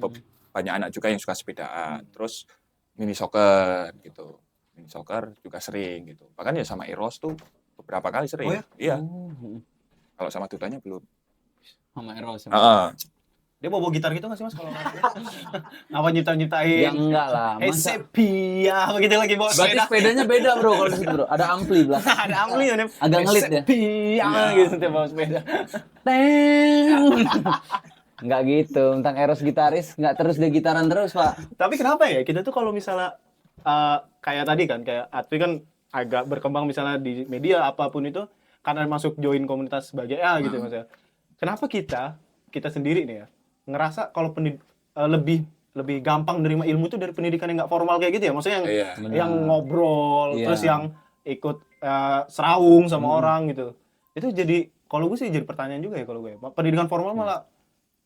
banyak anak juga yang suka sepedaan. Terus mini soccer gitu. Mini soccer juga sering gitu. Bahkan ya sama Eros tuh beberapa kali sering. Oh ya? Iya. Kalau sama Dudanya belum. Sama Eros. Dia bawa gitar gitu nggak sih Mas kalau apa nyiptain? Ya enggak lah. Hey Masa sepia begitu lagi bawa berarti sepedanya beda bro kalau di situ bro. Ada ampli belakang. Ada ampli ya. Agak ngelit ya. Sepia gitu setiap bawa sepeda. Teng. Enggak gitu. Tentang Eros gitaris enggak terus dia gitaran terus, Pak. Tapi kenapa ya kita tuh kalau misalnya kayak tadi kan kayak Atwi kan agak berkembang misalnya di media apapun itu karena masuk join komunitas sebagai gitu maksudnya. Kenapa kita sendiri nih ya ngerasa kalau lebih gampang menerima ilmu itu dari pendidikan yang nggak formal kayak gitu ya, maksudnya yang ngobrol terus yang ikut serawung sama orang gitu. Itu jadi kalau gue sih jadi pertanyaan juga ya kalau gue. Pendidikan formal malah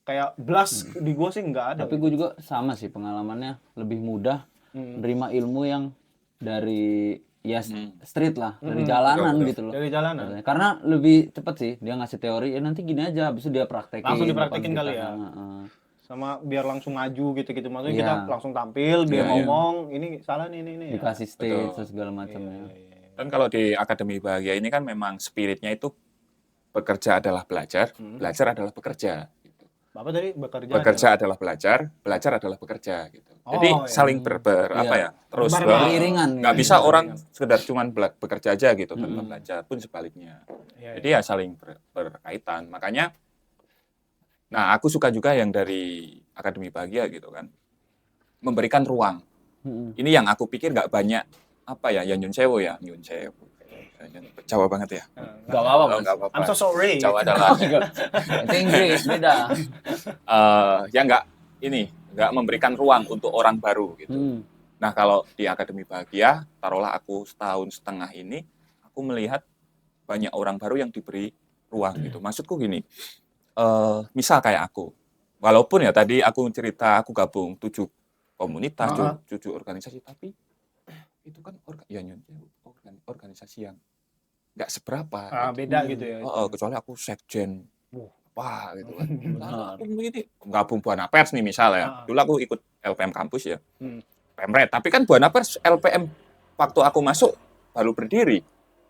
kayak blast di gue sih nggak ada. Tapi gue juga sama sih pengalamannya lebih mudah menerima ilmu yang dari street lah, dari jalanan gitu loh. Dari jalanan. Karena lebih cepet sih dia ngasih teori, ya nanti gini aja, habis itu dia praktekin. Langsung dipraktekin kali ya. Sama biar langsung maju gitu-gitu. Maksudnya kita langsung tampil, dia ngomong, ini salah nih, ini. Dikasih stage terus segala macamnya. Dan kalau di Akademi Bahagia ini kan memang spiritnya itu bekerja adalah belajar, belajar adalah bekerja. Gitu. Bapak tadi bekerja. Bekerja adalah belajar, belajar adalah bekerja gitu. Oh, Jadi iya. saling apa ya? Terus Beriringan. nggak bisa orang sekedar cuman bekerja aja gitu tanpa belajar, pun sebaliknya. Iya, Jadi ya saling berkaitan. Makanya nah aku suka juga yang dari Akademi Bahagia gitu kan. Memberikan ruang. Ini yang aku pikir nggak banyak apa ya, yang Nyun Sewu ya, Nyun Sewu. Jawa banget ya. Gak apa-apa, Mas. Nggak apa-apa. I'm so sorry. Jawa adalah Itu Inggris, beda. ya nggak memberikan ruang untuk orang baru gitu. Nah kalau di Akademi Bahagia, taruhlah aku 1,5 tahun ini, aku melihat banyak orang baru yang diberi ruang gitu. Maksudku gini, misal kayak aku, walaupun ya tadi aku cerita aku gabung 7 komunitas, 7 organisasi, tapi itu kan organisasi yang nggak seberapa. Gitu. Beda gitu ya. Kecuali aku sekjen, apa gitu kan. Aku ini gabung Buana Pers nih misalnya. Dulu aku ikut LPM kampus ya, Pemret. Tapi kan Buana Pers LPM waktu aku masuk baru berdiri.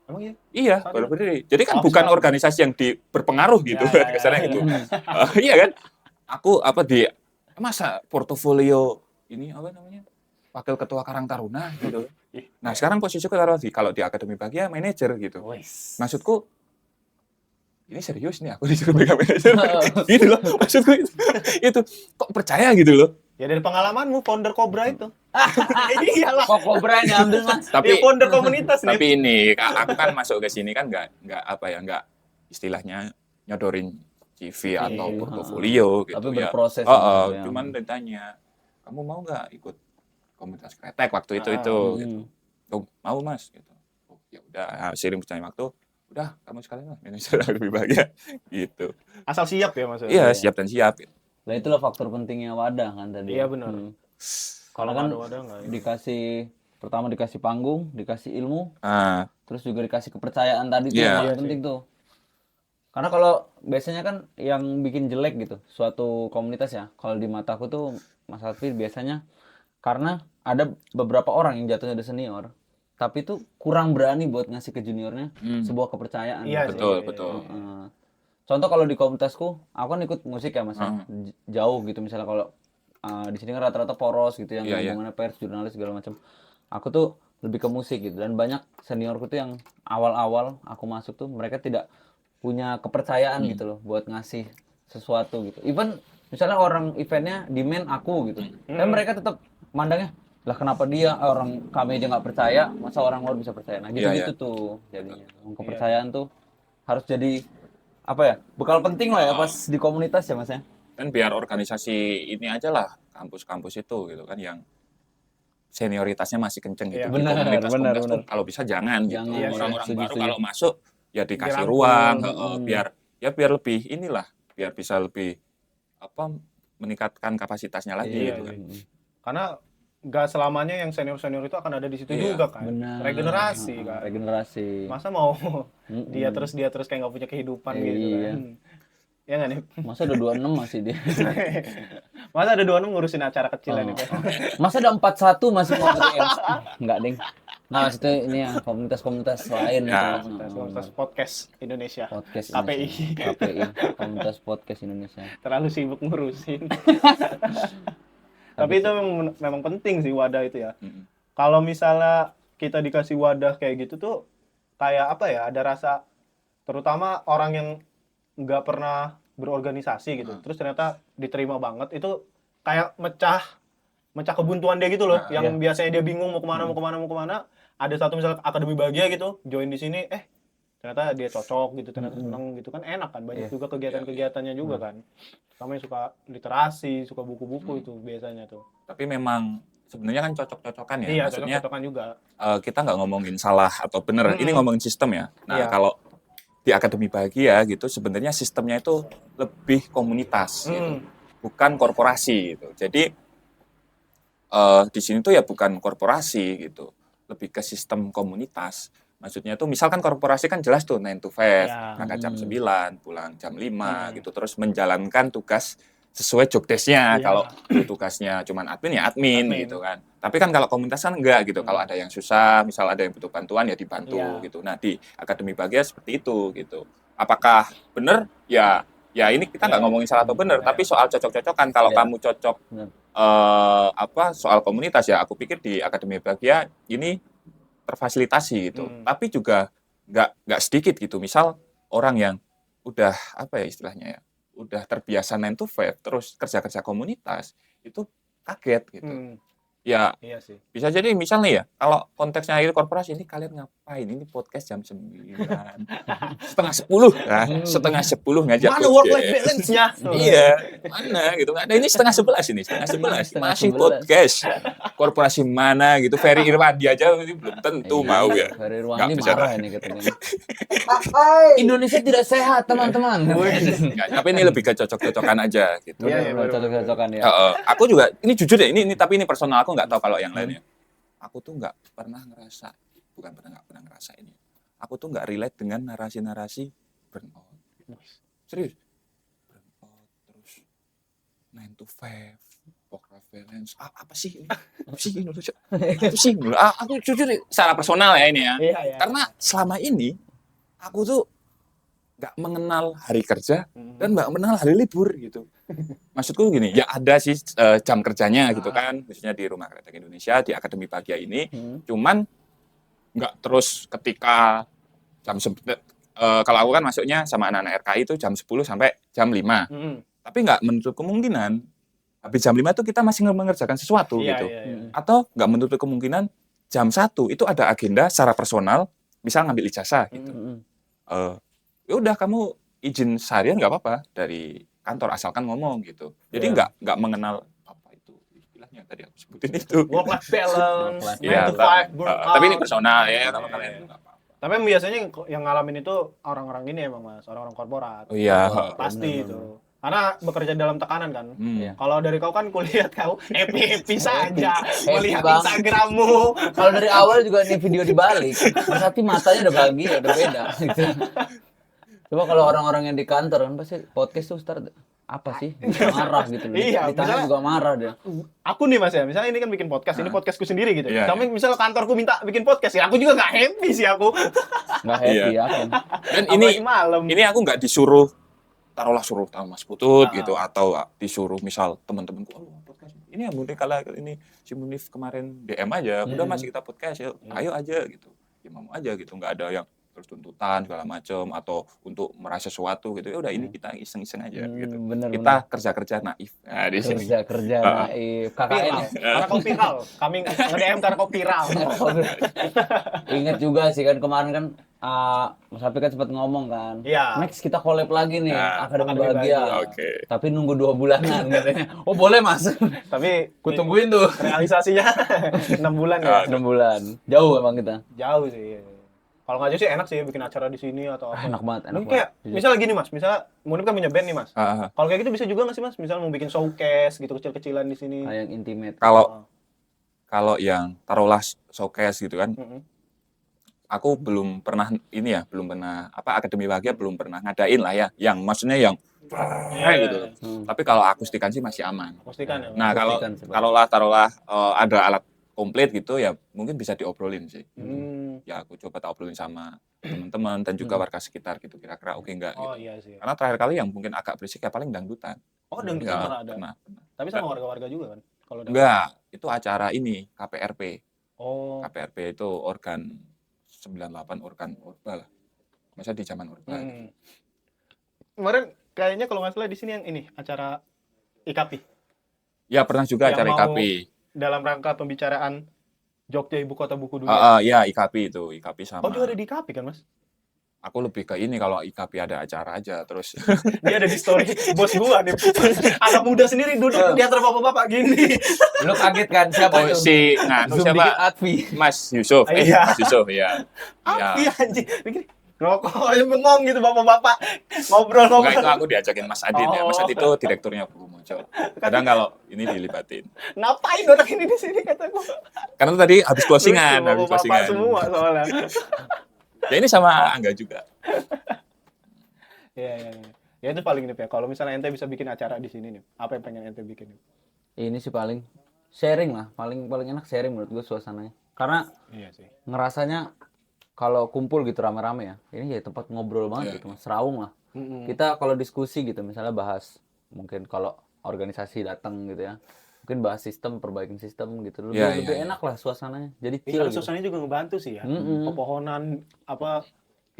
Emang iya? Iya, baru berdiri. Jadi kan bukan organisasi yang berpengaruh gitu kesannya gitu. Iya kan? Aku masa portofolio ini apa namanya? Wakil Ketua Karang Taruna gitu. Nah, sekarang posisiku kalau di Akademi Bahagia manajer gitu. Maksudku ini serius nih aku disuruh pegang manajer. Gitu loh. Maksudku itu kok percaya gitu loh. Ya dari pengalamanmu founder Cobra itu. Iyalah. Kok Cobra yang diambil, Mas? Dia founder komunitas nih. Tapi ini aku kan masuk ke sini kan nggak istilahnya nyodorin CV atau portofolio gitu. Tapi ya. berproses. Cuman ditanya, kamu mau nggak ikut komunitas kretek waktu itu gitu. Oh, mau Mas gitu. Oh, ya udah, seiring berjalannya waktu, udah kamu sekalian lah manajer Akademi Bahagia gitu. Asal siap ya maksudnya. Iya, siap dan siap. Nah, itulah faktor pentingnya wadah kan tadi. Iya benar. Kalau kan pertama dikasih panggung, dikasih ilmu, terus juga dikasih kepercayaan tadi tuh yang penting tuh. Karena kalau biasanya kan yang bikin jelek gitu suatu komunitas ya, kalau di mataku tuh Mas Hatfi biasanya karena ada beberapa orang yang jatuhnya udah senior, tapi tuh kurang berani buat ngasih ke juniornya sebuah kepercayaan. Iya, betul. Contoh kalau di komunitasku, aku kan ikut musik ya Mas, jauh gitu misalnya kalau di sini kan rata-rata poros gitu yang hubungannya pers, jurnalis segala macam. Aku tuh lebih ke musik gitu dan banyak seniorku tuh yang awal-awal aku masuk tuh mereka tidak punya kepercayaan gitu loh buat ngasih sesuatu gitu. Even misalnya orang eventnya demand aku gitu, tapi mereka tetap mandangnya lah kenapa dia orang kami aja nggak percaya, masa orang luar bisa percaya? Nah gitu tuh jadinya. Kepercayaan tuh harus jadi apa ya bekal penting lah ya pas di komunitas ya Mas ya. Kan biar organisasi ini aja lah kampus-kampus itu gitu kan yang senioritasnya masih kenceng gitu. Benar. Tuh, kalau bisa jangan gitu. Orang-orang baru kalau masuk ya dikasih Dirangkul. ruang biar lebih biar bisa lebih meningkatkan kapasitasnya lagi gitu kan. Karena nggak selamanya yang senior-senior itu akan ada di situ juga kan. Benar. Regenerasi kan. Regenerasi. Masa mau dia terus kayak nggak punya kehidupan gitu kan. Ya nggak nih? Masa udah 26 masih dia. Masa ada 26 ngurusin acara kecilan itu. Masa ada 41 masih mau DM. Enggak, Ding. Nah, maksudnya ini yang komunitas-komunitas lain Komunitas podcast Indonesia. Podcast KPI. Komunitas podcast Indonesia. Terlalu sibuk ngurusin. Tapi itu memang penting sih wadah itu ya. Kalau misalnya kita dikasih wadah kayak gitu tuh kayak apa ya? Ada rasa terutama orang yang nggak pernah berorganisasi gitu. Terus ternyata diterima banget itu kayak mecah kebuntuan dia gitu loh. Yang biasanya dia bingung mau kemana. Ada satu misalnya Akademi Bahagia gitu, join di sini, ternyata dia cocok gitu, ternyata seneng gitu kan enak kan. Banyak juga kegiatan-kegiatannya juga kan. Sama yang suka literasi, suka buku-buku itu biasanya tuh. Tapi memang sebenarnya kan cocok-cocokan ya. Iya, maksudnya cocok-cocokan juga. Kita nggak ngomongin salah atau benar. Ini ngomongin sistem ya. Nah, kalau di Akademi Bahagia gitu sebenarnya sistemnya itu lebih komunitas gitu. Bukan korporasi gitu. Jadi di sini tuh ya bukan korporasi gitu. Lebih ke sistem komunitas. Maksudnya tuh misalkan korporasi kan jelas tuh 9 to 5, berangkat jam 9, pulang jam 5 gitu, terus menjalankan tugas sesuai job desk-nya. Kalau tugasnya cuman admin ya admin gitu kan. Tapi kan kalau komunitas kan enggak gitu. Kalau ada yang susah, misal ada yang butuh bantuan ya dibantu gitu. Nah, di Akademi Bahagia seperti itu gitu. Apakah benar? Ya ya ini kita nggak ngomongin salah atau benar, tapi soal cocok-cocokan. Kalau Iya. kamu cocok Benar. soal komunitas ya, aku pikir di Akademi Bahagia ini terfasilitasi gitu. Tapi juga nggak sedikit gitu. Misal orang yang udah apa ya istilahnya ya, udah terbiasa 9 to 5 terus kerja-kerja komunitas itu kaget gitu. Ya Iya sih. bisa jadi misal nih ya, kalau konteksnya akhir korporasi ini kalian ngapain? Ini podcast jam 9, setengah 10, nah, setengah 10 ngajak Mana work life podcast. balance-nya? Iya, mana gitu. Ada ini setengah 11 ini, setengah 11 masih 11. podcast. Korporasi mana gitu, Ferry Irwandi aja ini belum tentu mau ya. Ferry Nggak Irwandi bisa marah dah. ini katanya. Indonesia tidak sehat, teman-teman. Nggak, tapi ini lebih ke cocok-cocokan aja gitu. Iya, Benar, cocok-cocokan ya. Aku juga ini jujur ya, ini tapi ini personal, aku nggak tahu kalau yang lainnya. Aku tuh nggak pernah ngerasa, nggak pernah ngerasa ini. Aku tuh nggak relate dengan narasi-narasi burnout. Serius. Burnout terus 9 to 5, work life balance. Apa sih ini? Apa sih Indonesia? Apa sih? Aku jujur secara personal ya ini ya. Iya. Karena selama ini aku tuh nggak mengenal hari kerja dan nggak mengenal hari libur gitu. Maksudku gini, ya ada sih jam kerjanya gitu kan, khususnya di Rumah Kretek Indonesia, di Akademi Bahagia ini. Cuman nggak terus ketika kalau aku kan masuknya sama anak-anak RKI itu jam 10 sampai jam 5. Tapi nggak menutup kemungkinan habis jam 5 itu kita masih mengerjakan sesuatu gitu. Atau nggak menutup kemungkinan jam 1 itu ada agenda secara personal, misal ngambil ijazah gitu. Ya udah kamu izin seharian nggak apa-apa dari kantor asalkan ngomong gitu. Jadi nggak mengenal apa itu istilahnya tadi aku sebutin itu. Work life balance, 9 Iya, to 5, burnout. tapi ini personal ya sama kalian nggak apa-apa. Tapi biasanya yang ngalamin itu orang-orang ini emang Mas, orang-orang korporat. Oh iya. Pasti itu. Karena bekerja dalam tekanan kan. Iya. Kalau dari kau kan kulihat kau happy saja melihat Bang. Instagrammu. Kalau dari awal juga nih video dibalik, Mas Hati matanya udah bahagia, udah beda. Gitu. Coba kalau orang-orang yang di kantor kan pasti podcast tuh start apa sih? Marah gitu. Iya, Ditanya misalnya- juga marah dia. Aku nih Mas ya, misalnya ini kan bikin podcast, ini podcastku sendiri gitu. Iya, Tapi misalnya kantorku minta bikin podcast ya, aku juga nggak happy sih aku. Nggak happy Iya. yakin. Dan Apalagi malam. ini aku nggak disuruh suruh tahu Mas Putut gitu atau disuruh misal teman-temanku podcast ini ya Munif kalau ini si Munif kemarin DM aja udah Mas kita podcast yuk ayo aja gitu ya mau aja gitu nggak ada yang terus tuntutan segala macam atau untuk merasa sesuatu gitu ya udah ini kita iseng-iseng aja gitu bener, kita kerja-kerja naif di sini Kerja naif. KKN ya. Karena kau viral. Kami nge-DM karena kau viral. Ingat juga sih kan kemarin kan Mas Hafi kan sempat ngomong kan. Iya. Next kita collab lagi nih Akademi Akademi Bahagia. Bahagia. Oke. Tapi nunggu 2 bulanan katanya. Oh boleh Mas. Tapi Ku tungguin tuh. realisasinya 6 bulan ya. 6 bulan. Jauh emang kita. Jauh sih. Kalau nggak jauh sih enak sih bikin acara di sini atau apa. Enak banget, enak Mungkin kayak banget. misalnya gini Mas, misalnya Munif kan punya band nih Mas. Ah, Kalau kayak gitu bisa juga nggak sih Mas? Misalnya mau bikin showcase gitu kecil-kecilan di sini. Kayak yang intimate. kalau yang taruhlah showcase gitu kan Mm-mm. aku belum pernah Akademi Bahagia belum pernah ngadain lah ya yang maksudnya yang gitu. Tapi kalau akustikan sih masih aman. Pastikan ya. Nah, kalau Akustikan sih, Pak. taruhlah ada alat komplit gitu ya mungkin bisa diobrolin sih. Ya aku coba tak obrolin sama teman-teman dan juga warga sekitar gitu kira-kira oke enggak Oh gitu. iya sih. Karena terakhir kali yang mungkin agak berisik ya paling dangdutan. Oh dan Ya, pernah ada. pernah. Tapi sama warga-warga juga kan? Kalau ada. Enggak, itu acara ini KPRP. Oh. KPRP itu organ 98 organ Orba lah. Masa di zaman Orba. Hmm. Kemarin kayaknya kalau nggak salah di sini yang ini acara IKAPI Ya pernah juga Yang acara mau- IKP. dalam rangka pembicaraan Jogja Ibu Kota Buku Dunia. Ya IKP itu, IKP sama. Oh juga ada di IKAPI kan Mas? Aku lebih ke ini kalau IKP ada acara aja terus. Dia ada di story bos gua nih. Anak muda sendiri duduk di antara bapak-bapak gini. Lu kaget kan siapa Oh itu? si Zoom siapa? dikit Atfi. Mas Yusuf. Iya. Mas Yusuf ya. Ya. Iya anjing. Mikir, ngerokok bengong gitu bapak-bapak Enggak itu ngobrol-ngobrol. aku diajakin Mas Adin ya. Mas Adin itu direkturnya Buku Mojo. Kadang kalau ini dilibatin. Ngapain orang ini di sini kata gua. Karena tadi habis closingan, habis Bapak closingan. semua soalnya. Ya ini sama Angga juga. Iya. Ya itu paling nih ya. Kalau misalnya ente bisa bikin acara di sini nih, apa yang pengen ente bikin? Ini sih paling sharing lah, paling enak sharing menurut gue suasananya. Karena Iya sih. ngerasanya kalau kumpul gitu rame-rame ya, ini ya tempat ngobrol banget gitu, Mas. Serawung lah. Kita kalau diskusi gitu, misalnya bahas, mungkin kalau organisasi datang gitu ya, mungkin bahas sistem, perbaikin sistem gitu, lebih enak lah suasananya. Jadi chill Kalau gitu. suasananya juga ngebantu sih ya. Pepohonan apa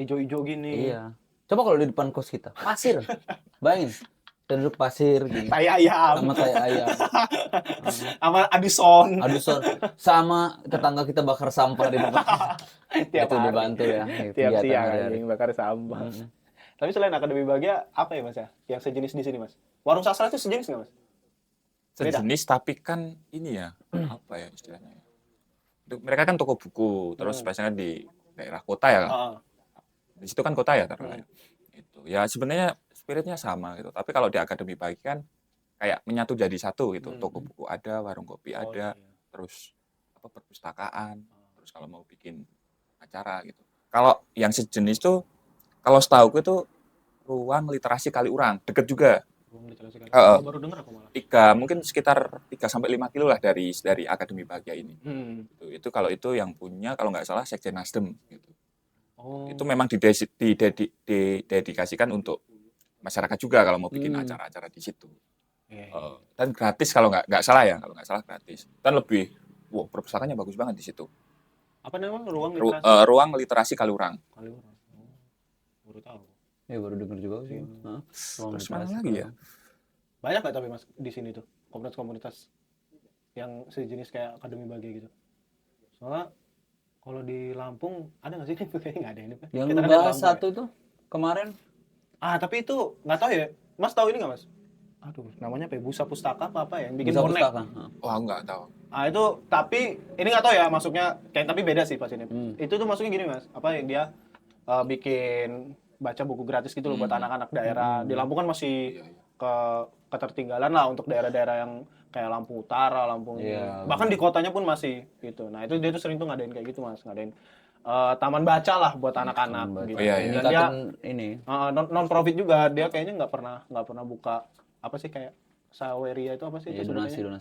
ijo-ijo gini. Iya. Coba kalau di depan kos kita, pasir. Bayangin, kita duduk pasir gini. Tai ayam. Sama tai ayam. Sama Addison. Aduh, sama tetangga kita bakar sampah di depan. Tiap Itu hari. dibantu ya. Tiap kegiatan siang hari-hari. anjing bakar sampah. Tapi selain Akademi Bahagia, apa ya Mas ya? Yang sejenis di sini Mas? Warung sastra itu sejenis nggak Mas? Sejenis tapi kan ini ya, apa ya istilahnya. Mereka kan toko buku, terus biasanya di daerah kota ya kan. Di situ kan kota ya taruhnya. Itu. Ya sebenarnya spiritnya sama gitu. Tapi kalau di Akademi Bahagia kan kayak menyatu jadi satu gitu. Toko buku ada, warung kopi ada, terus apa perpustakaan, terus kalau mau bikin acara gitu. Kalau yang sejenis tuh kalau setahu gue tuh ruang literasi Kaliurang, deket juga. Baru dengar aku malah. Mungkin sekitar 3-5 kilo lah dari Akademi Bahagia ini. Itu kalau itu yang punya kalau nggak salah Sekjen Nasdem gitu. Itu memang didedikasikan untuk masyarakat juga kalau mau bikin acara-acara di situ. Dan gratis kalau nggak salah ya, kalau nggak salah gratis. Dan lebih, perpustakaannya bagus banget di situ. Apa namanya ruang literasi? Ruang literasi Kaliurang. Baru tahu. Ya baru denger juga sih. Terus mana lagi ya? Banyak nggak tapi Mas di sini tuh komunitas-komunitas yang sejenis kayak Akademi Bahagia gitu? Soalnya kalau di Lampung ada nggak sih? Kayaknya nggak ada ini Pak. Yang Kita lu kan ada bahas Lampung, satu tuh kemarin. tapi itu nggak tahu ya. Mas tahu ini nggak Mas? Aduh, namanya apa ya? Busa Pustaka apa ya? Yang bikin Bisa bonek. pustaka. Wah, nggak tahu. Itu tapi ini nggak tahu ya masuknya kayak tapi beda sih pas ini. Itu tuh masuknya gini Mas. Apa yang dia bikin baca buku gratis gitu loh buat anak-anak daerah. Di Lampung kan masih ketertinggalan lah untuk daerah-daerah yang kayak Lampung Utara, Lampung bahkan di kotanya pun masih gitu. Nah, itu dia tuh sering tuh ngadain kayak gitu Mas, ngadain taman baca lah buat anak-anak gitu. Dan dia ini non profit juga, dia kayaknya nggak pernah buka apa sih kayak saweria itu apa sih? Ya,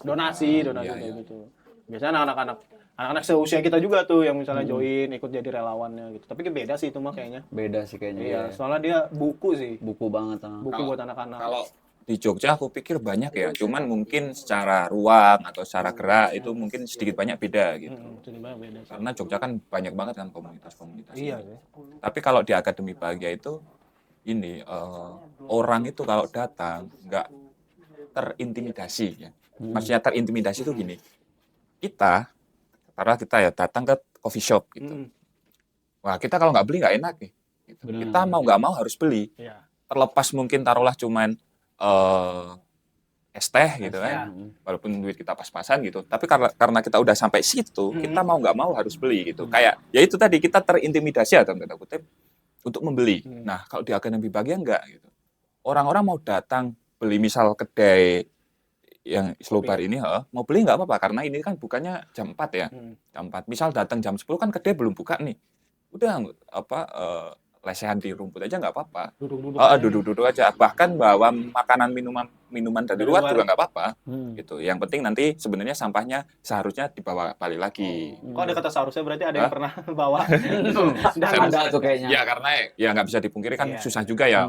donasi kayak gitu. Biasanya anak-anak seusia kita juga tuh yang misalnya join ikut jadi relawannya gitu. Tapi beda sih itu mah kayaknya. beda sih kayaknya. Iya, soalnya dia buku sih. Buku banget. Buku buat anak-anak. Kalau di Jogja aku pikir banyak ya, cuman mungkin secara ruang atau secara gerak itu mungkin sedikit banyak beda gitu. Sedikit banyak beda. Karena Jogja kan banyak banget kan komunitas-komunitas. Iya sih. Tapi kalau di Akademi Bahagia itu ini orang itu kalau datang nggak terintimidasi ya. Maksudnya terintimidasi itu gini. Karena kita ya datang ke coffee shop gitu. Wah, kita kalau nggak beli nggak enak nih. Gitu. Kita mau nggak mau harus beli. Iya. Terlepas mungkin taruhlah cuman es teh gitu kan. Walaupun duit kita pas-pasan gitu. Tapi karena kita udah sampai situ, kita mau nggak mau harus beli gitu. Kayak ya itu tadi kita terintimidasi ya dalam tanda kutip untuk membeli. Nah, kalau di Akademi Bahagia enggak gitu. Orang-orang mau datang beli misal kedai yang slow bar ini mau beli nggak apa-apa karena ini kan bukannya jam 4 ya. Jam 4. Misal datang jam 10 kan kedai belum buka nih. Udah lesehan di rumput aja nggak apa-apa. Duduk-duduk aja. Bahkan bawa makanan minuman dari luar juga nggak apa-apa. Gitu. Yang penting nanti sebenarnya sampahnya seharusnya dibawa balik lagi. Kok ada kata seharusnya berarti ada yang pernah bawa. Ada tuh kayaknya. Ya karena ya nggak bisa dipungkiri kan susah juga ya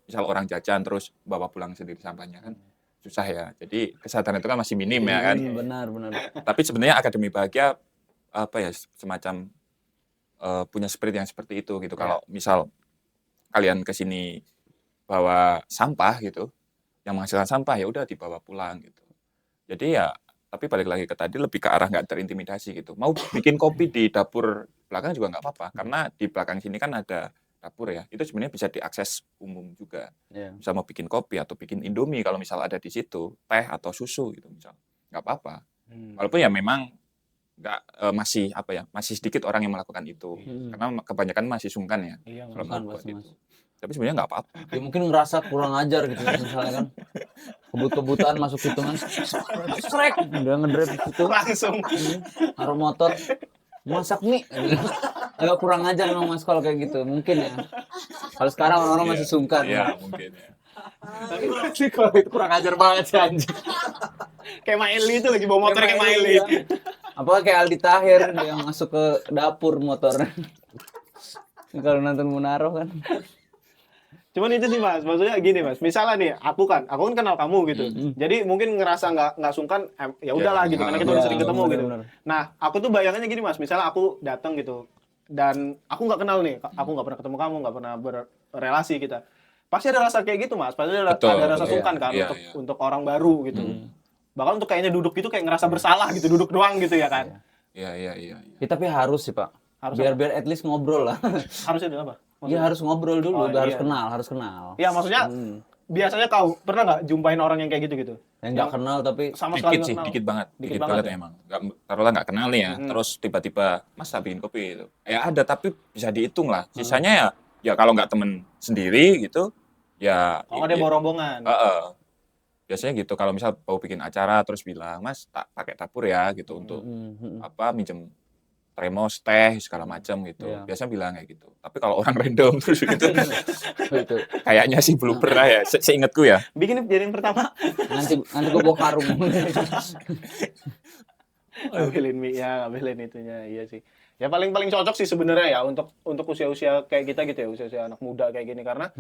misal orang jajan terus bawa pulang sendiri sampahnya kan susah ya. Jadi kesadaran itu kan masih minim ya kan. Benar. Tapi sebenarnya Akademi Bahagia semacam punya spirit yang seperti itu gitu. Kalau misal kalian ke sini bawa sampah gitu, yang menghasilkan sampah ya udah dibawa pulang gitu. Jadi ya tapi balik lagi ke tadi lebih ke arah nggak terintimidasi gitu. Mau bikin kopi di dapur belakang juga nggak apa-apa karena di belakang sini kan ada dapur ya. Itu sebenarnya bisa diakses umum juga. Bisa mau bikin kopi atau bikin Indomie kalau misal ada di situ, teh atau susu gitu misal. Nggak apa-apa. Walaupun ya memang masih sedikit orang yang melakukan itu karena kebanyakan masih sungkan ya kalau melakukan itu. Tapi sebenarnya nggak apa-apa. Ya mungkin ngerasa kurang ajar gitu misalnya kan. Kebut-kebutan masuk hitungan. Strek udah ngedrive gitu langsung naruh motor masak mie. Agak kurang ajar memang Mas kalau kayak gitu. Mungkin ya. Kalau sekarang orang-orang masih sungkan. Iya, mungkin ya. Tapi kalau itu kurang ajar banget sih anjing. Kayak Maeli itu lagi bawa motor kayak Maeli. Apa kayak Aldi Tahir yang masuk ke dapur motor. Kalau nonton Munaro kan. Cuman itu sih Mas, maksudnya gini Mas, misalnya nih, aku kan kenal kamu gitu, jadi mungkin ngerasa nggak sungkan, ya udahlah gitu, karena kita udah sering ketemu gitu. Nah, aku tuh bayangannya gini Mas, misalnya aku datang gitu, dan aku nggak kenal nih, aku nggak pernah ketemu kamu, nggak pernah berrelasi kita, pasti ada rasa kayak gitu Mas, pasti ada rasa sungkan kan untuk orang baru gitu. Bahkan untuk kayaknya duduk gitu kayak ngerasa bersalah gitu, duduk doang gitu ya kan. Iya. Ya, tapi harus sih Pak. Biar at least ngobrol lah. Harusnya itu apa? Iya harus ngobrol dulu, harus kenal. Iya maksudnya biasanya kau pernah nggak jumpain orang yang kayak gitu? Yang nggak kenal tapi sama sekali dikit sih, kenal. dikit banget emang. Taruhlah nggak kenal nih ya, terus tiba-tiba Mas bikin kopi gitu. Ya ada tapi bisa dihitung lah. Sisanya ya kalau nggak temen sendiri gitu, ya. Kalau ada rombongan. Biasanya gitu. Kalau misal mau bikin acara terus bilang Mas tak pakai dapur ya gitu untuk minjem termos, teh segala macam gitu. Biasanya bilang kayak gitu. Tapi kalau orang random terus gitu, kayaknya sih belum pernah ya. Seingatku ya. Bikin jadi yang pertama. Nanti gue bawa karung. Ngambilin mie-nya, ngambilin itunya, iya sih. Ya paling cocok sih sebenarnya ya untuk usia-usia kayak kita gitu ya, usia-usia anak muda kayak gini karena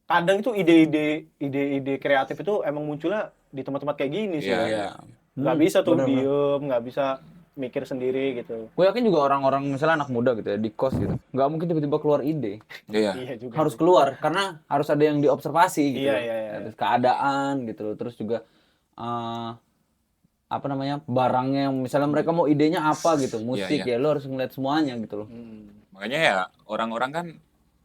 kadang itu ide-ide kreatif itu emang munculnya di tempat-tempat kayak gini sih. Iya. Nggak bisa tuh diem, nggak bisa mikir sendiri gitu. Gue yakin juga orang-orang misalnya anak muda gitu ya di kos gitu, nggak mungkin tiba-tiba keluar ide. Iya juga. Harus keluar karena harus ada yang diobservasi gitu. Iya. Terus keadaan gitu loh. Terus juga apa namanya barangnya, misalnya mereka mau idenya apa gitu, musik ya lo harus ngeliat semuanya gitu loh. Makanya ya orang-orang kan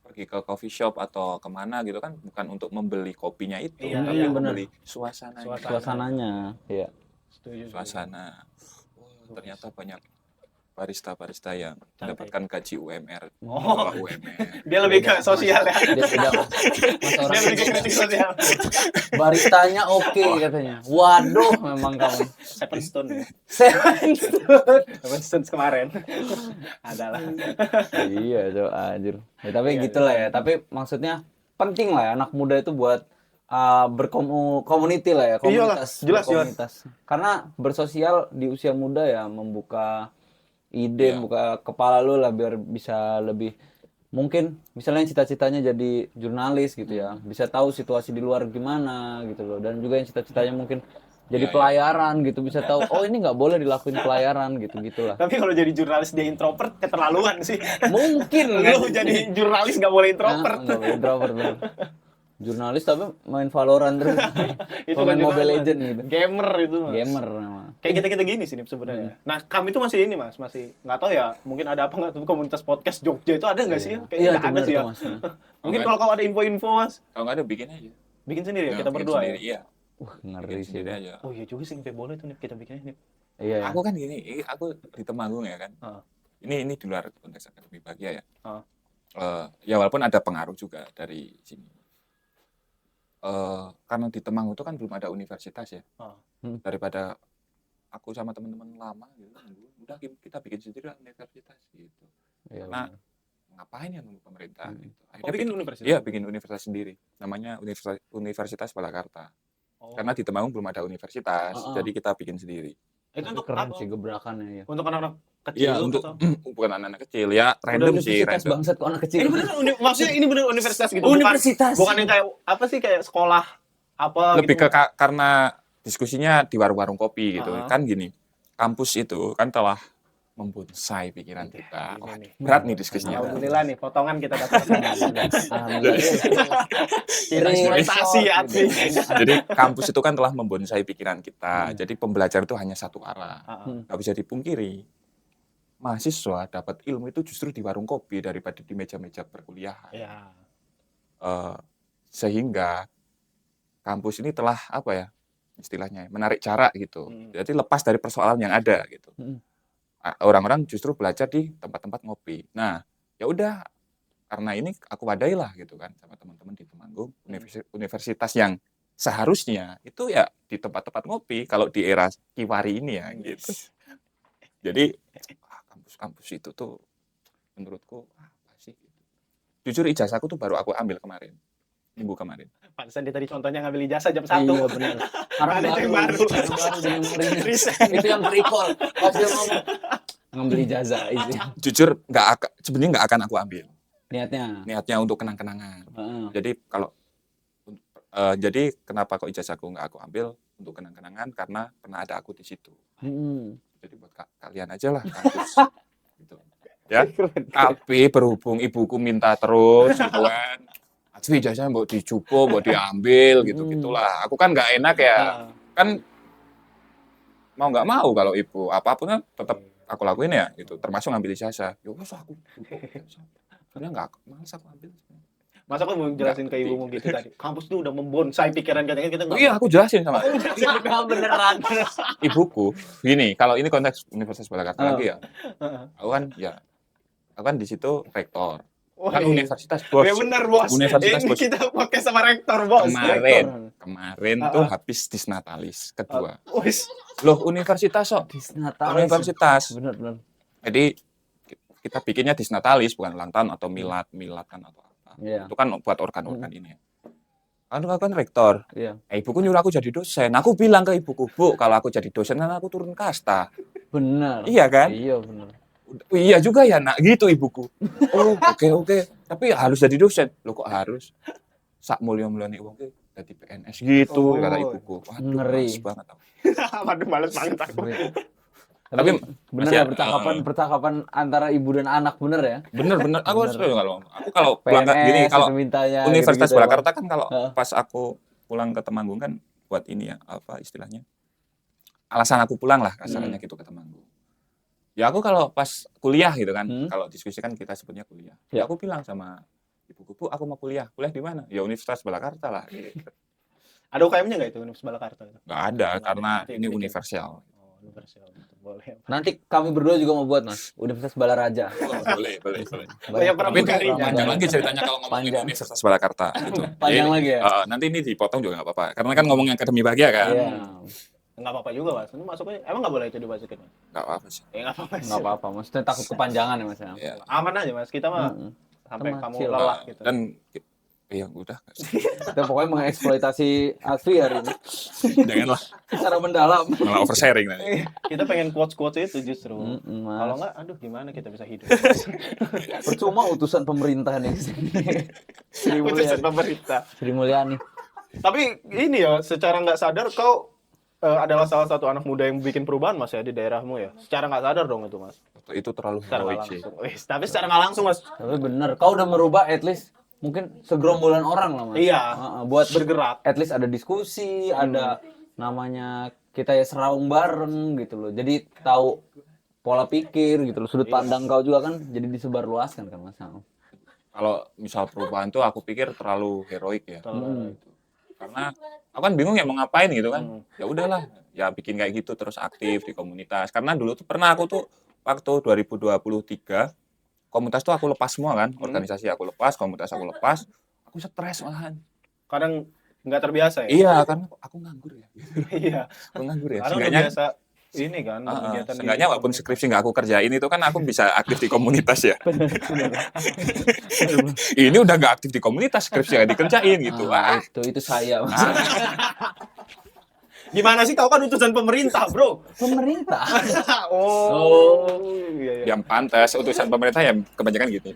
pergi ke coffee shop atau kemana gitu kan bukan untuk membeli kopinya itu, tapi membeli suasananya. Iya. Suasana. Ternyata banyak barista yang mendapatkan gaji UMR. UMR. Dia lebih ke sosial ya. Dia lebih ke kritik sosial. Baristanya oke katanya. Waduh, memang kamu. Seven Stone kemarin. Adalah. Iya, coba anjir. Ya, tapi gitulah ya. Tapi maksudnya penting lah ya anak muda itu buat berkomuniti lah ya, komunitas. Iyalah, jelas. Karena bersosial di usia muda ya membuka ide, membuka kepala lu lah biar bisa lebih, mungkin misalnya cita-citanya jadi jurnalis gitu ya, bisa tahu situasi di luar gimana gitu loh, dan juga yang cita-citanya mungkin jadi pelayaran gitu, bisa tahu oh ini nggak boleh dilakuin pelayaran gitulah. Tapi kalau jadi jurnalis dia introvert keterlaluan sih. Mungkin lu jadi jurnalis nggak boleh introvert. Nggak boleh introvert bener. Jurnalis tapi main Valorant terus. Itu main kan Mobile Legends gitu. Gamer itu Mas. Gamer nama. Kayak kita gini sih sebenarnya. Nah, kami itu masih ini Mas, masih nggak tahu ya, mungkin ada apa nggak tuh komunitas podcast Jogja itu ada nggak sih? Kayaknya nggak ada sih ya. Mungkin kalau kau ada info-info Mas. Kalau nggak ada bikin aja. Bikin sendiri ya, kita berdua sendiri, ya. Iya. Ngeri sih aja. Oh iya juga sih, boleh tuh nih kita bikinnya nih. Iya. Aku kan gini, aku di Temanggung ya kan. Ini di luar konteks akademi Bahagia ya. Ya walaupun ada pengaruh juga dari sini. Karena di Temanggung itu kan belum ada universitas ya. Daripada aku sama teman-teman lama gitu, udah kita bikin sendiri lah universitas gitu. Karena ngapain ya nunggu pemerintah gitu. Akhirnya bikin universitas? Iya, bikin universitas sendiri. Namanya Universitas Palakarta. Karena di Temanggung belum ada universitas, jadi kita bikin sendiri. Itu untuk keren sih gebrakannya ya. Untuk anak-anak kecil. Iya, untuk bukan anak-anak kecil ya, random sih, random. Bangsat kok anak kecil. Ini benar maksudnya ini benar universitas gitu. Universitas. Bukan yang kayak apa sih kayak sekolah apa lebih gitu. ke karena diskusinya di warung-warung kopi gitu. Kan gini, kampus itu kan telah membonsai pikiran kita. Berat nih diskusinya. Alhamdulillah nih, potongan kita dapat. Eksploitasi ya. Jadi kampus itu kan telah membonsai pikiran kita. Jadi pembelajaran itu hanya satu arah. Nggak bisa dipungkiri. Mahasiswa dapat ilmu itu justru di warung kopi daripada di meja-meja perkuliahan. Sehingga kampus ini telah apa ya istilahnya menarik jarak gitu. Jadi lepas dari persoalan yang ada gitu. Orang-orang justru belajar di tempat-tempat ngopi. Nah, ya udah karena ini aku wadailah gitu kan sama teman-teman di Temanggung, universitas yang seharusnya itu ya di tempat-tempat ngopi kalau di era Kiwari ini ya gitu. Jadi kampus-kampus itu tuh menurutku apa sih gitu. Jujur ijazahku tuh baru aku ambil kemarin. minggu kemarin. Pantesan dia tadi contohnya ngambil ijazah jam 1. Iya benar. Karena Ada yang baru. di memorinya. Resign. Itu yang recall. Pas dia ngomong ngambil ijazah itu. Jujur sebenarnya nggak akan aku ambil. Niatnya Untuk kenang-kenangan. Heeh. Jadi kenapa kok ijazahku nggak aku ambil untuk kenang-kenangan, karena pernah ada aku di situ. Jadi buat kalian aja lah kampus. Gitu. Ya. Tapi berhubung ibuku minta terus gitu kan. Advi ijazahnya mau dicupo, mau diambil gitu-gitulah. Aku kan nggak enak ya. Kan mau nggak mau kalau ibu apapun kan tetap aku lakuin ya gitu. Termasuk ngambil ijazah. Ya wes aku. Karena nggak males aku ambil. Masa kau mau jelasin ke ibumu gitu tadi? Kampus tuh udah membonsai pikiran katanya kita nggak. Iya, aku jelasin sama Beneran. ibuku. Gini, kalau ini konteks Universitas Balakarta lagi ya. Aku kan di situ rektor. Kan universitas, Bos. Ya bener, Bos. Universitas, Ini Bos. kita podcast sama rektor, Bos. Kemarin tuh habis disnatalis kedua. Wis. Loh, universitas kok. Disnatalis. Universitas. Bener. Jadi kita bikinnya disnatalis, bukan ulang tahun atau milatan atau apa. Iya. Itu kan buat organ-organ ini ya. Aku kan rektor. Iya. Ibuku nyuruh aku jadi dosen. Aku bilang ke ibuku, Bu, kalau aku jadi dosen kan aku turun kasta. Bener. Iya kan? Iya bener. Iya juga ya, nak, gitu ibuku. Oh, oke. Tapi harus jadi dosen. Loh kok harus? Sak mulya-mulyane wong ki dadi PNS gitu, kata ibuku. Waduh, ngeri. males banget aku. Waduh, males banget aku. Tapi bener masih ya percakapan antara ibu dan anak bener ya? Bener. Aku serius kalau pulang gini, kalau mintanya, Universitas gitu-gitu Balakarta kan kalau pas aku pulang ke Temanggung kan buat ini ya, apa istilahnya? Alasan aku pulang lah kasarnya gitu ke Temanggung. Ya aku kalau pas kuliah gitu kan, kalau diskusi kan kita sebutnya kuliah. Ya aku bilang sama ibuku, Bu, aku mau kuliah. Kuliah di mana? Ya Universitas Balakarta lah. Gitu. Ada UKM-nya nggak itu Universitas Balakarta? Nggak ada, karena ini universal. Oh, universal. Boleh. Nanti kami berdua juga mau buat, Mas. Universitas Balaraja. Oh, boleh. Banyak Tapi panjang lagi ceritanya kalau ngomongin Universitas Balakarta. Gitu. Panjang lagi ya? Nanti ini dipotong juga nggak apa-apa. Karena kan ngomongin akademi bahagia kan. Iya. Nggak apa-apa juga, Mas. Ini masuknya emang nggak boleh itu dimasukin? Nggak apa-apa sih. Ya nggak apa-apa. Nggak apa-apa, maksudnya takut kepanjangan ya, Mas. Ya. Aman aja, Mas. Kita mah sampai Teman, kamu chill. lelah gitu. Dan ya udah. Kita pokoknya mengeksploitasi Advi hari ini. Janganlah Secara mendalam. malah oversharing nanti. Kita pengen quotes-quotes itu justru. Mas. Kalau nggak, aduh gimana kita bisa hidup? Percuma utusan pemerintah nih. Putusan pemerintah. Sri Mulyani. Tapi ini ya, secara nggak sadar kau adalah salah satu anak muda yang bikin perubahan, Mas, ya, di daerahmu ya. Secara nggak sadar dong itu, Mas. Itu terlalu Secara nggak heroik sih. langsung. Tapi secara nggak langsung, Mas. Tapi bener, kau udah merubah at least mungkin segerombolan orang lah, Mas. Iya. Buat Bergerak. at least ada diskusi, ada namanya kita ya seraung bareng gitu loh. Jadi tahu pola pikir gitu loh, sudut pandang kau juga kan jadi disebarluaskan kan, Mas. Kalau misal perubahan tuh aku pikir terlalu heroik ya. Karena aku kan bingung ya mau ngapain gitu kan. Ya udahlah, ya bikin kayak gitu terus aktif di komunitas. Karena dulu tuh pernah aku tuh waktu 2023 komunitas tuh aku lepas semua kan. Organisasi aku lepas, komunitas aku lepas. Aku stres malahan. Kadang nggak terbiasa ya. Iya, karena aku nganggur ya. Iya. Aku nganggur ya. Karena udah Seenggaknya biasa ini kan kegiatan di seenggaknya walaupun skripsi nggak aku kerjain itu kan aku bisa aktif di komunitas ya. Ini udah nggak aktif di komunitas, skripsi nggak dikerjain gitu. Itu saya, Mas. Gimana sih, kau kan utusan pemerintah, Bro? Pemerintah. Iya. Yang pantas utusan pemerintah ya kebanyakan gitu.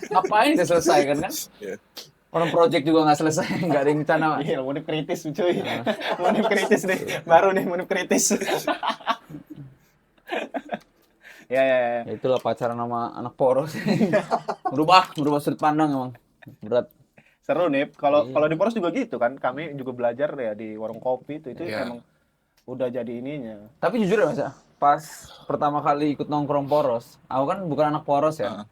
Ngapain udah selesai kan? Iya. Orang project juga nggak selesai, nggak ada yang rencana. Iya, monip kritis cuy. Monip kritis nih. Baru nih monip kritis. Ya. Ya itulah pacaran sama anak poros. merubah sudut pandang emang. Berat. Seru nih. Kalau di poros juga gitu kan. Kami juga belajar ya di warung kopi itu emang udah jadi ininya. Tapi jujur ya, Mas, pas pertama kali ikut nongkrong poros, aku kan bukan anak poros ya.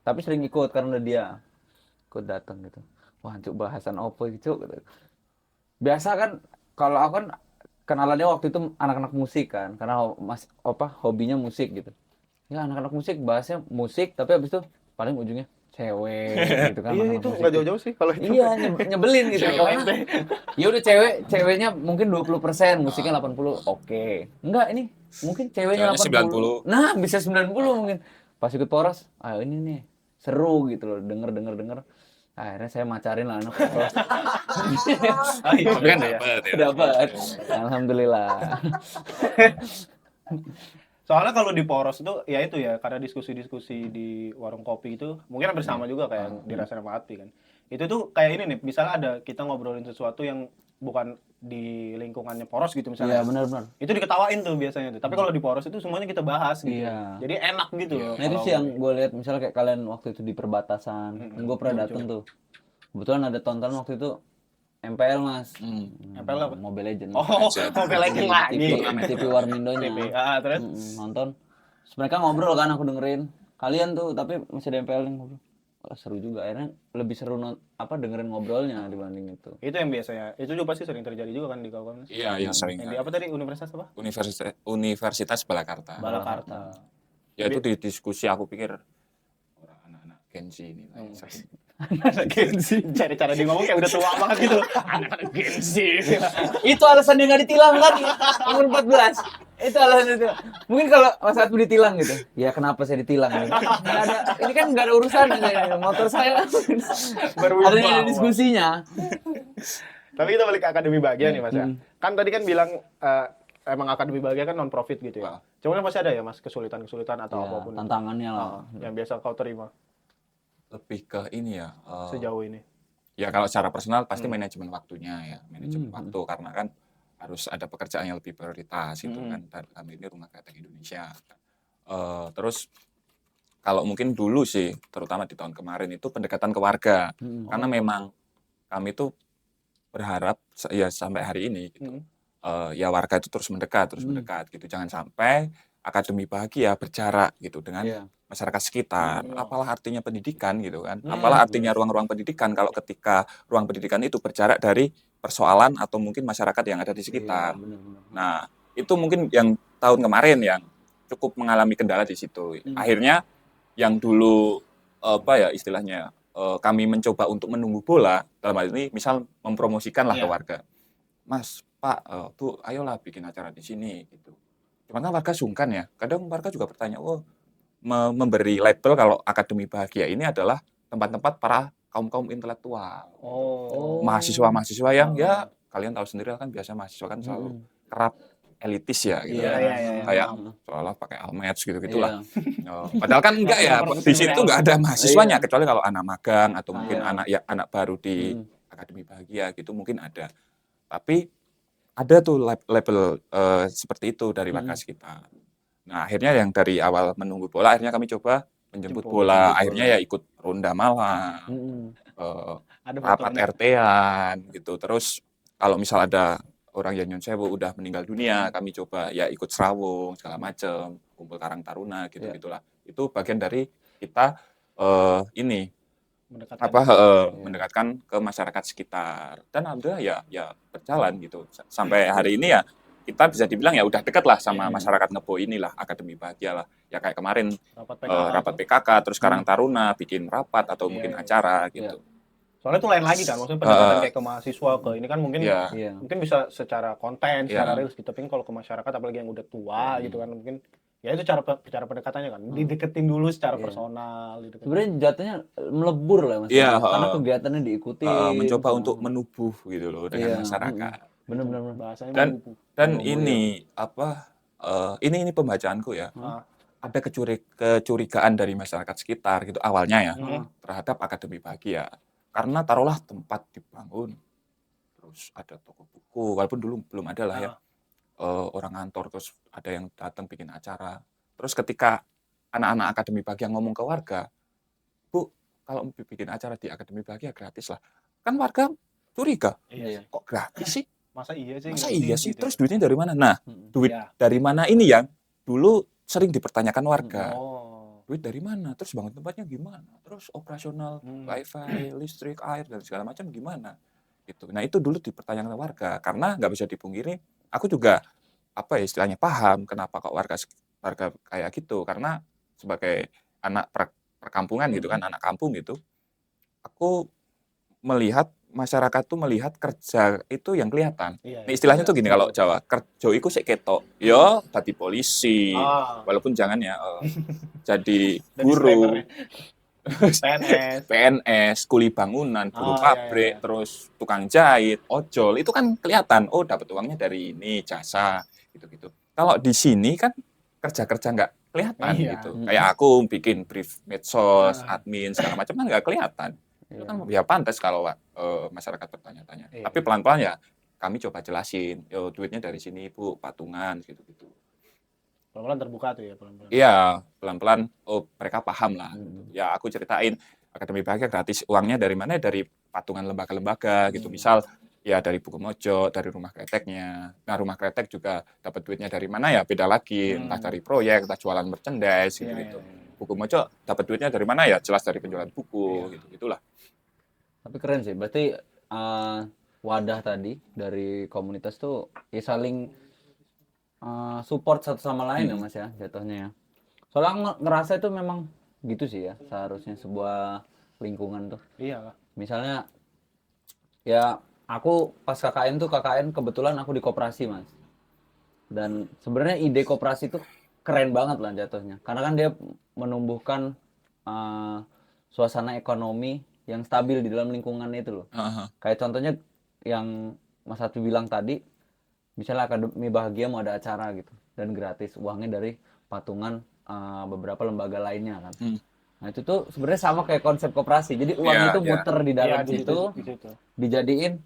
Tapi sering ikut karena udah dia ikut datang gitu. Wah, cuk bahasan opo gitu. Biasa kan kalau aku kan kenalannya waktu itu anak-anak musik kan, karena hobinya musik gitu. Ya anak-anak musik bahasnya musik, tapi habis itu paling ujungnya cewek gitu kan. Iya, itu nggak jauh-jauh sih kalau itu. Iya, nyebelin gitu. Ya udah ceweknya mungkin 20%, musiknya 80. Oke. Enggak, ini mungkin ceweknya 80. 90. Nah, bisa 90 mungkin. Pas ikut poros, ayo ini nih seru gitu loh, denger. Akhirnya saya macarin lah anak poros. Oh, iya, Tapi kan iya. dapat ya. Dapat. Alhamdulillah. Soalnya kalau di poros itu ya itu ya, karena diskusi-diskusi di warung kopi itu mungkin hampir sama juga kayak yang dirasain sama Ati kan. Itu tuh kayak ini nih, misalnya ada kita ngobrolin sesuatu yang bukan di lingkungannya poros gitu misalnya. Iya, benar-benar. Itu diketawain tuh biasanya tuh. Tapi kalau di poros itu semuanya kita bahas gitu. Iya. Jadi enak gitu loh. Nah itu sih yang gue lihat misalnya kayak kalian waktu itu di perbatasan, gue pernah dateng tuh. Kebetulan ada tonton waktu itu MPL mas, MPL apa? Mobile Legends. Oh, Mobile Legends lagi. TV Warmindonya. Terus Nonton. Terus mereka ngobrol kan aku dengerin. Kalian tuh tapi masih ada MPL yang ngobrol. Wah, seru juga. Akhirnya lebih seru dengerin ngobrolnya dibanding itu. itu yang biasanya. Itu juga pasti sering terjadi juga kan di kawan. Iya, yang sering. Yang di apa tadi? Universitas apa? Universitas Balakarta. Balakarta. Ya itu di diskusi aku pikir orang anak-anak Gen Z ini lah yang sering. Anak Gen Z. Cara-cara dia ngomong kayak udah tua banget gitu. Anak-anak Gen Z. Itu alasan dia nggak ditilang kan? Umur 14. Itu alasan itu. Mungkin kalau Mas Atbu ditilang gitu. Ya kenapa saya ditilang? Gitu. Nggak ada, ini kan nggak ada urusan motor saya. Ada diskusinya. Tapi kita balik ke Akademi Bahagia nih Mas ya. Kan tadi kan bilang emang Akademi Bahagia kan non profit gitu ya. Cuman pasti ada ya Mas kesulitan-kesulitan atau Ya, apapun. tantangannya lah. Yang biasa kau terima Lebih ke ini ya. sejauh ini. Ya kalau secara personal pasti manajemen waktunya ya, manajemen waktu karena kan harus ada pekerjaan yang lebih prioritas gitu kan. Dan kami ini Rumah Kretek Indonesia. Terus kalau mungkin dulu sih, terutama di tahun kemarin itu pendekatan ke warga, karena memang kami tuh berharap ya sampai hari ini gitu, ya warga itu terus mendekat gitu. Jangan sampai Akademi Bahagia berjarak gitu dengan masyarakat sekitar. Apalah artinya pendidikan gitu kan? Apalah artinya ruang-ruang pendidikan kalau ketika ruang pendidikan itu berjarak dari persoalan atau mungkin masyarakat yang ada di sekitar. Nah, itu mungkin yang tahun kemarin yang cukup mengalami kendala di situ. Akhirnya yang dulu apa ya istilahnya kami mencoba untuk menunggu bola dalam hal ini misal mempromosikanlah ke warga. Mas, Pak, tuh ayolah bikin acara di sini gitu. Cuman kan warga sungkan ya. Kadang warga juga bertanya, "Oh, memberi label kalau Akademi Bahagia ini adalah tempat-tempat para kaum-kaum intelektual." Mahasiswa-mahasiswa yang ya kalian tahu sendiri kan biasa mahasiswa kan selalu kerap elitis ya gitu. Kayak seolah pakai Almeds gitu-gitulah. Padahal kan enggak ya. Di situ enggak ada mahasiswanya kecuali kalau anak magang atau mungkin anak baru di Akademi Bahagia gitu mungkin ada. Tapi ada tuh label seperti itu dari warga sekitar. Nah, akhirnya yang dari awal menunggu bola, akhirnya kami coba menjemput bola. Akhirnya ya ikut ronda malam, rapat RT-an gitu. Terus kalau misal ada orang yang Nyon Sewu udah meninggal dunia, kami coba ya ikut serawung segala macam, kumpul Karang Taruna gitu-gitulah. Itu bagian dari kita ini mendekatkan ke masyarakat sekitar. Dan alhamdulillah ya berjalan gitu. Sampai hari ini ya kita bisa dibilang ya udah dekat lah sama masyarakat Nebo inilah Akademi Bahagia lah. Ya kayak kemarin rapat PKK, terus Karang Taruna bikin rapat atau mungkin acara gitu. Soalnya itu lain lagi kan, maksudnya pendekatan kayak ke mahasiswa ke ini kan mungkin mungkin bisa secara konten, secara reels gitu. Tapi kalau ke masyarakat apalagi yang udah tua gitu kan mungkin ya itu cara pendekatannya kan. Dideketin dulu secara personal gitu. Sebenarnya jatuhnya melebur lah Mas. Karena kegiatannya diikuti. Mencoba untuk menubuh gitu loh dengan masyarakat. Benar-benar bahasanya dan ini apa ini pembacaanku ya. Ada kecurigaan dari masyarakat sekitar gitu awalnya ya terhadap Akademi Bahagia. Karena taruhlah tempat dibangun, terus ada toko buku, walaupun dulu belum ada lah ya, orang kantor, terus ada yang datang bikin acara. Terus ketika anak-anak Akademi Bahagia ngomong ke warga, "Bu, kalau bikin acara di Akademi Bahagia gratis lah." Kan warga curiga, kok gratis sih? Masa iya sih? Masa iya sih? Terus duitnya dari mana? Nah, duit dari mana ini yang dulu sering dipertanyakan warga. Duit dari mana? Terus bangun tempatnya gimana? Terus operasional, wifi, listrik, air, dan segala macam gimana? Gitu. Nah itu dulu dipertanyakan warga. Karena nggak bisa dipungkiri, aku juga apa ya istilahnya paham kenapa kok warga kayak gitu. Karena sebagai anak perkampungan gitu kan, anak kampung gitu, aku melihat masyarakat tuh melihat kerja itu yang kelihatan. Istilahnya tuh gini kalau Jawa, kerja iku sik ketok. Yo dadi polisi. Walaupun jangan ya jadi guru. PNS. PNS, kuli bangunan, buruh pabrik, terus tukang jahit, ojol, itu kan kelihatan, oh dapat uangnya dari ini, jasa, gitu-gitu. Kalau di sini kan kerja-kerja nggak kelihatan gitu. Kayak aku bikin brief medsos, admin, segala macam kan nggak kelihatan. Itu kan ya pantas kalau masyarakat bertanya-tanya. Tapi pelan-pelan ya kami coba jelasin, yo duitnya dari sini Bu, patungan, gitu-gitu. Pelan-pelan terbuka tuh ya, pelan-pelan. Iya, pelan-pelan, oh mereka paham lah. Ya aku ceritain, Akademi Bahagia gratis, uangnya dari mana? Dari patungan lembaga-lembaga gitu. Misal, ya dari Buku Mojo, dari Rumah Kreteknya. Nah Rumah Kretek juga dapat duitnya dari mana ya? Beda lagi, entah dari proyek, entah jualan merchandise, gitu-gitu. Buku Mojo dapat duitnya dari mana ya? Jelas dari penjualan buku, gitu-gitulah. Tapi keren sih, berarti wadah tadi dari komunitas tuh ya saling support satu sama lain ya Mas ya jatuhnya ya. Soalnya aku ngerasa itu memang gitu sih ya seharusnya sebuah lingkungan tuh. Iya lah. Misalnya ya aku pas KKN tuh KKN kebetulan aku di koperasi Mas. Dan sebenarnya ide koperasi tuh keren banget lah jatuhnya. Karena kan dia menumbuhkan suasana ekonomi yang stabil di dalam lingkungan itu loh. Kayak contohnya yang Mas Satri bilang tadi, misalnya Akademi Bahagia mau ada acara gitu dan gratis, uangnya dari patungan beberapa lembaga lainnya kan. Nah itu tuh sebenarnya sama kayak konsep koperasi. Jadi uang itu muter di dalam situ, dijadiin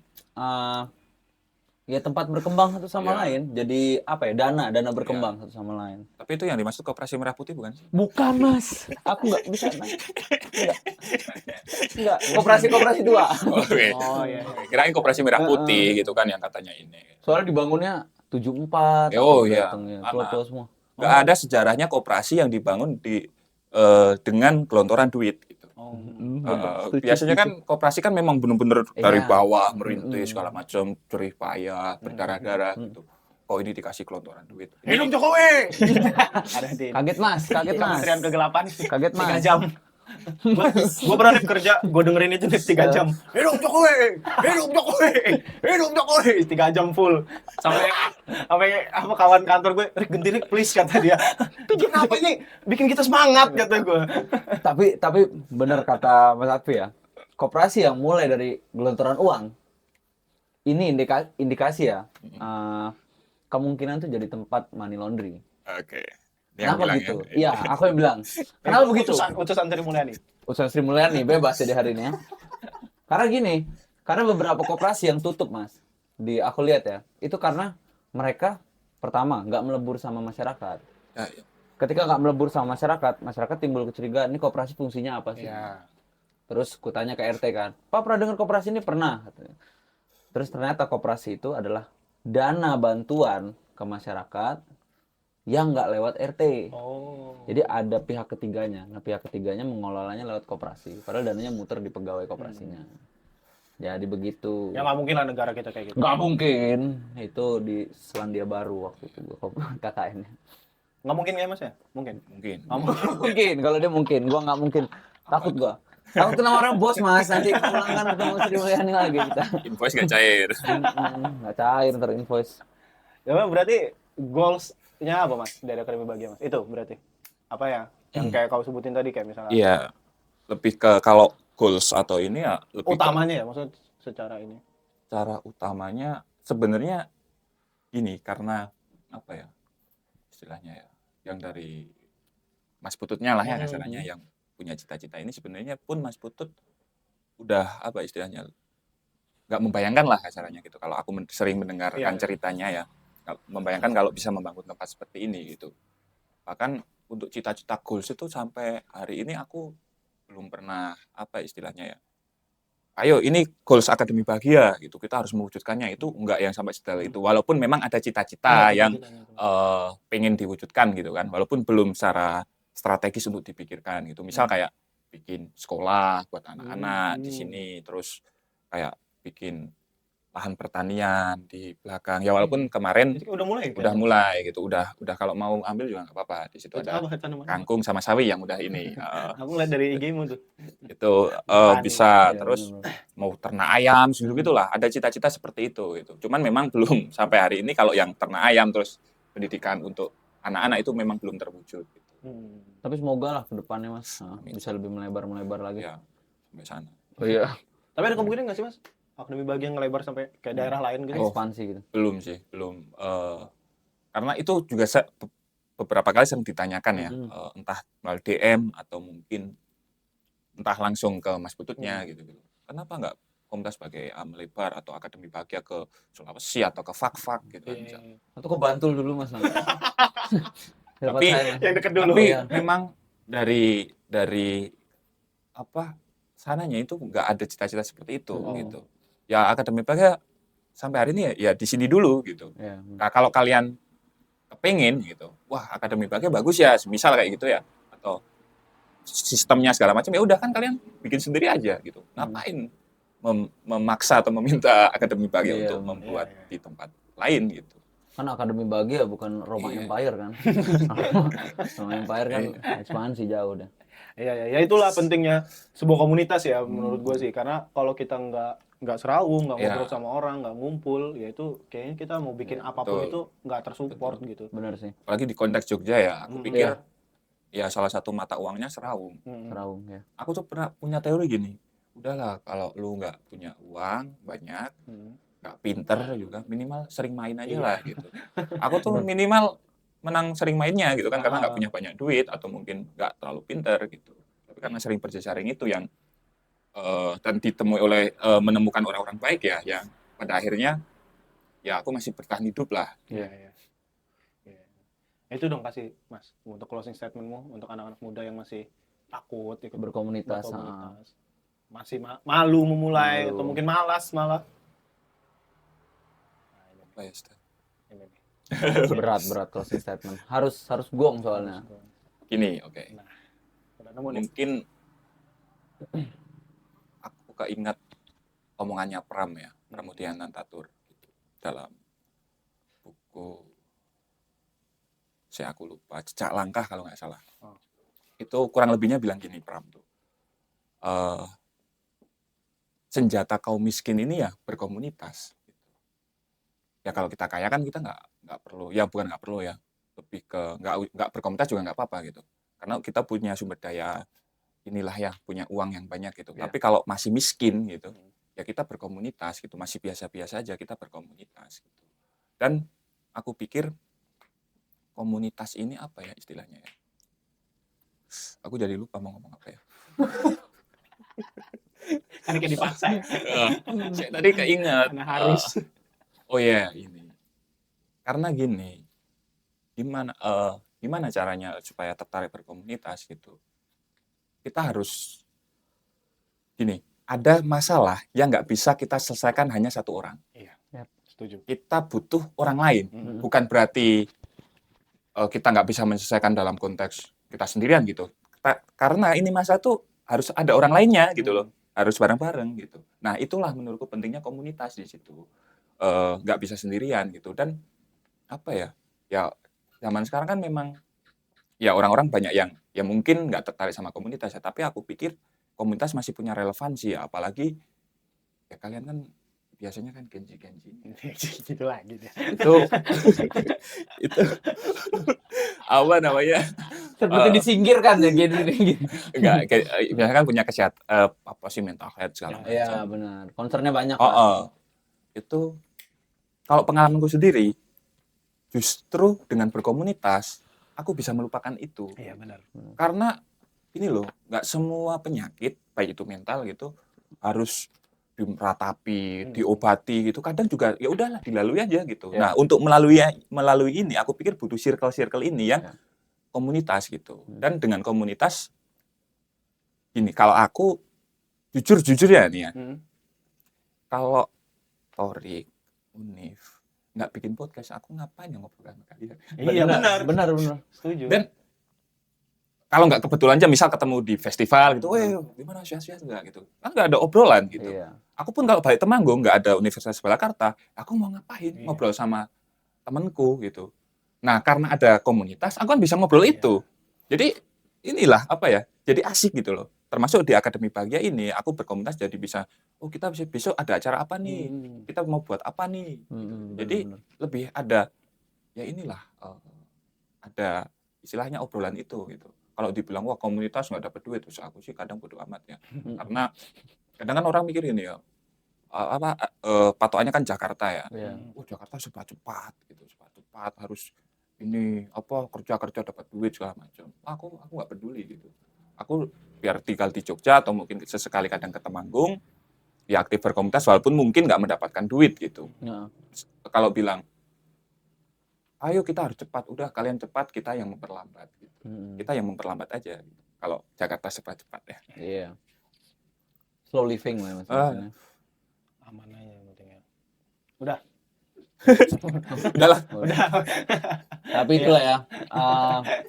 ya tempat berkembang satu sama lain. Jadi apa ya, dana berkembang satu sama lain. Tapi itu yang dimaksud Koperasi Merah Putih bukan sih? Bukan Mas, aku nggak bisa. Enggak, koperasi 2. Oh iya. Kirain Koperasi Merah Putih gitu kan yang katanya ini. Soalnya dibangunnya 74. Oh iya. Tua-tua semua. Nggak ada sejarahnya koperasi yang dibangun dengan gelontoran duit gitu. Biasanya kan koperasi kan memang benar-benar dari bawah merintis segala macam, jerih payah, berdarah-darah gitu. Kok ini dikasih gelontoran duit? Hidup Jokowi. Kaget Mas. Kementerian Kegelapan. Kaget Mas. 3 jam. Gue pernah kerja, gue dengerin itu 3 jam. Hidup Jokowi, hidup Jokowi, hidup Jokowi. 3 jam full. Sampai apa kawan kantor gue, Rik ganti Rik please kata dia. Kenapa ini bikin kita semangat kata gue. Tapi benar kata Mas Atfi ya. Koperasi yang mulai dari gelontoran uang ini indikasi ya. Kemungkinan tuh jadi tempat money laundry. Oke. Kenapa gitu? Iya, aku yang bilang. Kenapa begitu? Utusan Sri Mulyani. Utusan Sri Mulyani bebas ya di hari ini ya. Karena gini, karena beberapa koperasi yang tutup Mas, aku lihat ya, itu karena mereka pertama nggak melebur sama masyarakat. Ketika nggak melebur sama masyarakat timbul kecurigaan, ini koperasi fungsinya apa sih? Terus kutanya ke RT kan, Pak pernah dengar koperasi ini? Pernah. Terus ternyata koperasi itu adalah dana bantuan ke masyarakat yang nggak lewat RT. Jadi ada pihak ketiganya. Nah pihak ketiganya mengelolanya lewat koperasi. Padahal dananya muter di pegawai koperasinya. Jadi begitu. Ya nggak mungkin lah negara kita kayak gitu. Nggak mungkin. Itu di Selandia Baru waktu itu KKN-nya. Nggak mungkin ya Mas ya? Mungkin. Mungkin. Kalau dia mungkin. Gua nggak mungkin. Takut gua. Takut kena orang bos Mas. Nanti pulang kan ketemu Sri Mulyani lagi kita. Invoice nggak cair. Nggak cair ntar invoice. Ya berarti goals-nya apa Mas dari Akademi Bahagia Mas? Itu berarti apa ya? Yang kayak kau sebutin tadi kayak misalnya. Iya. Lebih ke kalau goals atau ini ya lebih utamanya ya maksudnya secara ini. Cara utamanya sebenarnya ini karena apa ya? Istilahnya ya, yang dari Mas Pututnya lah ya kasarannya yang punya cita-cita ini sebenarnya pun Mas Putut udah apa istilahnya nggak membayangkan lah kasarannya gitu. Kalau aku sering mendengarkan ceritanya ya, membayangkan kalau bisa membangun tempat seperti ini gitu. Bahkan untuk cita-cita goals itu sampai hari ini aku belum pernah apa istilahnya ya. Ayo ini goals Akademi Bahagia gitu, kita harus mewujudkannya. Itu enggak yang sampai sedetail itu. Walaupun memang ada cita-cita yang pengen diwujudkan gitu kan. Walaupun belum secara strategis untuk dipikirkan gitu. Misal kayak bikin sekolah buat anak-anak di sini, terus kayak bikin lahan pertanian di belakang. Ya walaupun kemarin udah mulai gitu. Udah kalau mau ambil juga nggak apa-apa. Di situ ada kangkung sama sawi yang udah ini. Aku lihat dari IG-mu tuh. Itu bisa terus mau ternak ayam gitu-gitulah. Ada cita-cita seperti itu gitu. Cuman memang belum sampai hari ini kalau yang ternak ayam terus pendidikan untuk anak-anak itu memang belum terwujud gitu. Tapi semoga lah ke depannya Mas bisa lebih melebar lagi. Ya, sampai sana. Oh iya. Tapi ada kemungkinan nggak sih Mas? Akademi bagian ngelebar sampai kayak daerah lain gitu? Ekspansi gitu. Belum sih, belum. Karena itu juga beberapa kali sering ditanyakan ya, entah melalui DM atau mungkin entah langsung ke Mas Pututnya gitu. Kenapa nggak komunitas sebagai melebar atau akademi bahagia ke Sulawesi atau ke Fak-Fak gitu kan misalnya. Atau ke Bantul dulu Mas. Tapi yang deket dulu. Tapi memang dari apa sananya itu nggak ada cita-cita seperti itu gitu. Ya akademi bahagia sampai hari ini ya di sini dulu gitu. Iya. Nah, kalau kalian kepingin gitu, wah akademi bahagia bagus ya, misal kayak gitu ya, atau sistemnya segala macam ya udah kan kalian bikin sendiri aja gitu. Ngapain memaksa atau meminta akademi bahagia untuk membuat di tempat lain gitu. Kan akademi bahagia bukan Roma Empire kan. Roma Empire kan ekspansi jauh deh. Ya itulah pentingnya sebuah komunitas ya menurut gue sih. Karena kalau kita nggak serawung, nggak ngobrol sama orang, nggak ngumpul, ya itu kayaknya kita mau bikin apapun itu nggak tersupport gitu. Benar sih. Apalagi di konteks Jogja ya, aku pikir ya salah satu mata uangnya serawung. Serawung ya. Aku tuh pernah punya teori gini, udahlah kalau lu nggak punya uang banyak, nggak pinter juga, minimal sering main aja lah gitu. Aku tuh minimal menang sering mainnya gitu kan, karena nggak punya banyak duit atau mungkin nggak terlalu pinter gitu. Tapi karena sering berjejaring itu yang dan ditemui oleh menemukan orang-orang baik ya, yang pada akhirnya ya aku masih bertahan hidup lah. Iya. Itu dong kasih Mas untuk closing statementmu untuk anak-anak muda yang masih takut ikut berkomunitas. Masih malu memulai atau mungkin malas malah. Apa ya, Stan? Berat closing statement. Harus gong soalnya. Gini, oke. Nah, mungkin aku keinget omongannya Pram ya, Pramudiana Tatur gitu, dalam buku aku lupa, Jejak Langkah kalau nggak salah. Itu kurang lebihnya bilang gini Pram tuh. Senjata kaum miskin ini ya berkomunitas. Ya kalau kita kaya kan kita nggak perlu, ya bukan nggak perlu ya, lebih ke nggak berkomunitas juga nggak apa-apa gitu. Karena kita punya sumber daya inilah ya, punya uang yang banyak gitu. Tapi kalau masih miskin gitu, ya kita berkomunitas gitu, masih biasa-biasa aja kita berkomunitas gitu. Dan aku pikir komunitas ini apa ya istilahnya ya? Aku jadi lupa mau ngomong apa ya. Kan kayak dipaksa ya. Saya tadi keinget. Karena harus. Oh ya ini. Karena gini, gimana caranya supaya tertarik berkomunitas gitu? Kita harus gini, ada masalah yang nggak bisa kita selesaikan hanya satu orang. Iya, setuju. Kita butuh orang lain. Bukan berarti kita nggak bisa menyelesaikan dalam konteks kita sendirian gitu. Karena ini masalah tuh harus ada orang lainnya gitu loh. Harus bareng-bareng gitu. Nah itulah menurutku pentingnya komunitas di situ. Nggak bisa sendirian gitu. Dan apa ya? Ya zaman sekarang kan memang ya orang-orang banyak yang ya mungkin nggak tertarik sama komunitas ya. Tapi aku pikir komunitas masih punya relevansi ya. Apalagi ya kalian kan biasanya kan genji-genji. Gitu lagi deh. Itu apa namanya? Seperti disingkirkan ya gini. Enggak, biasanya kan punya apa sih mental health segala macam. Iya benar. Concernnya banyak. Itu kalau pengalamanku sendiri, justru dengan berkomunitas, aku bisa melupakan itu. Iya benar. Karena ini loh, nggak semua penyakit baik itu mental gitu harus diratapi, diobati gitu. Kadang juga ya udahlah dilalui aja gitu. Nah untuk melalui ini, aku pikir butuh circle ini yang komunitas gitu. Dan dengan komunitas gini, kalau aku jujur ya nih ya. Kalau Torik, Unif nggak bikin podcast, aku ngapain yang ngobrol sama kalian? Iya benar. Setuju. Dan kalau nggak kebetulan aja misal ketemu di festival gitu, gimana syas-syas nggak gitu. Kan nggak ada obrolan gitu. Iya. Aku pun kalau balik Temanggung nggak ada Universitas Balakarta, aku mau ngapain? Ngobrol sama temanku gitu. Nah, karena ada komunitas, aku kan bisa ngobrol itu. Jadi inilah apa ya? Jadi asik gitu loh. Termasuk di Akademi Bahagia ini, aku berkomunitas jadi bisa, kita bisa besok ada acara apa nih? Kita mau buat apa nih? Jadi lebih ada ya inilah ada istilahnya obrolan itu gitu. Kalau dibilang wah komunitas nggak dapat duit, terus aku sih kadang bodo amat ya. Karena kadang kan orang mikir ini ya, patokannya kan Jakarta ya. Iya. Jakarta cepat-cepat gitu, cepat-cepat harus ini kerja dapat duit segala macam. Aku nggak peduli gitu. Aku biar tinggal di Jogja atau mungkin sesekali kadang ke Temanggung, ya aktif berkomunitas walaupun mungkin nggak mendapatkan duit gitu. Nah. Kalau bilang ayo kita harus cepat, udah kalian cepat, kita yang memperlambat gitu. Kita yang memperlambat aja gitu. Kalau Jakarta cepat-cepat ya. Iya. Slow living lah Mas. Aman aja yang penting ya. Udah. Udahlah. Tapi itulah ya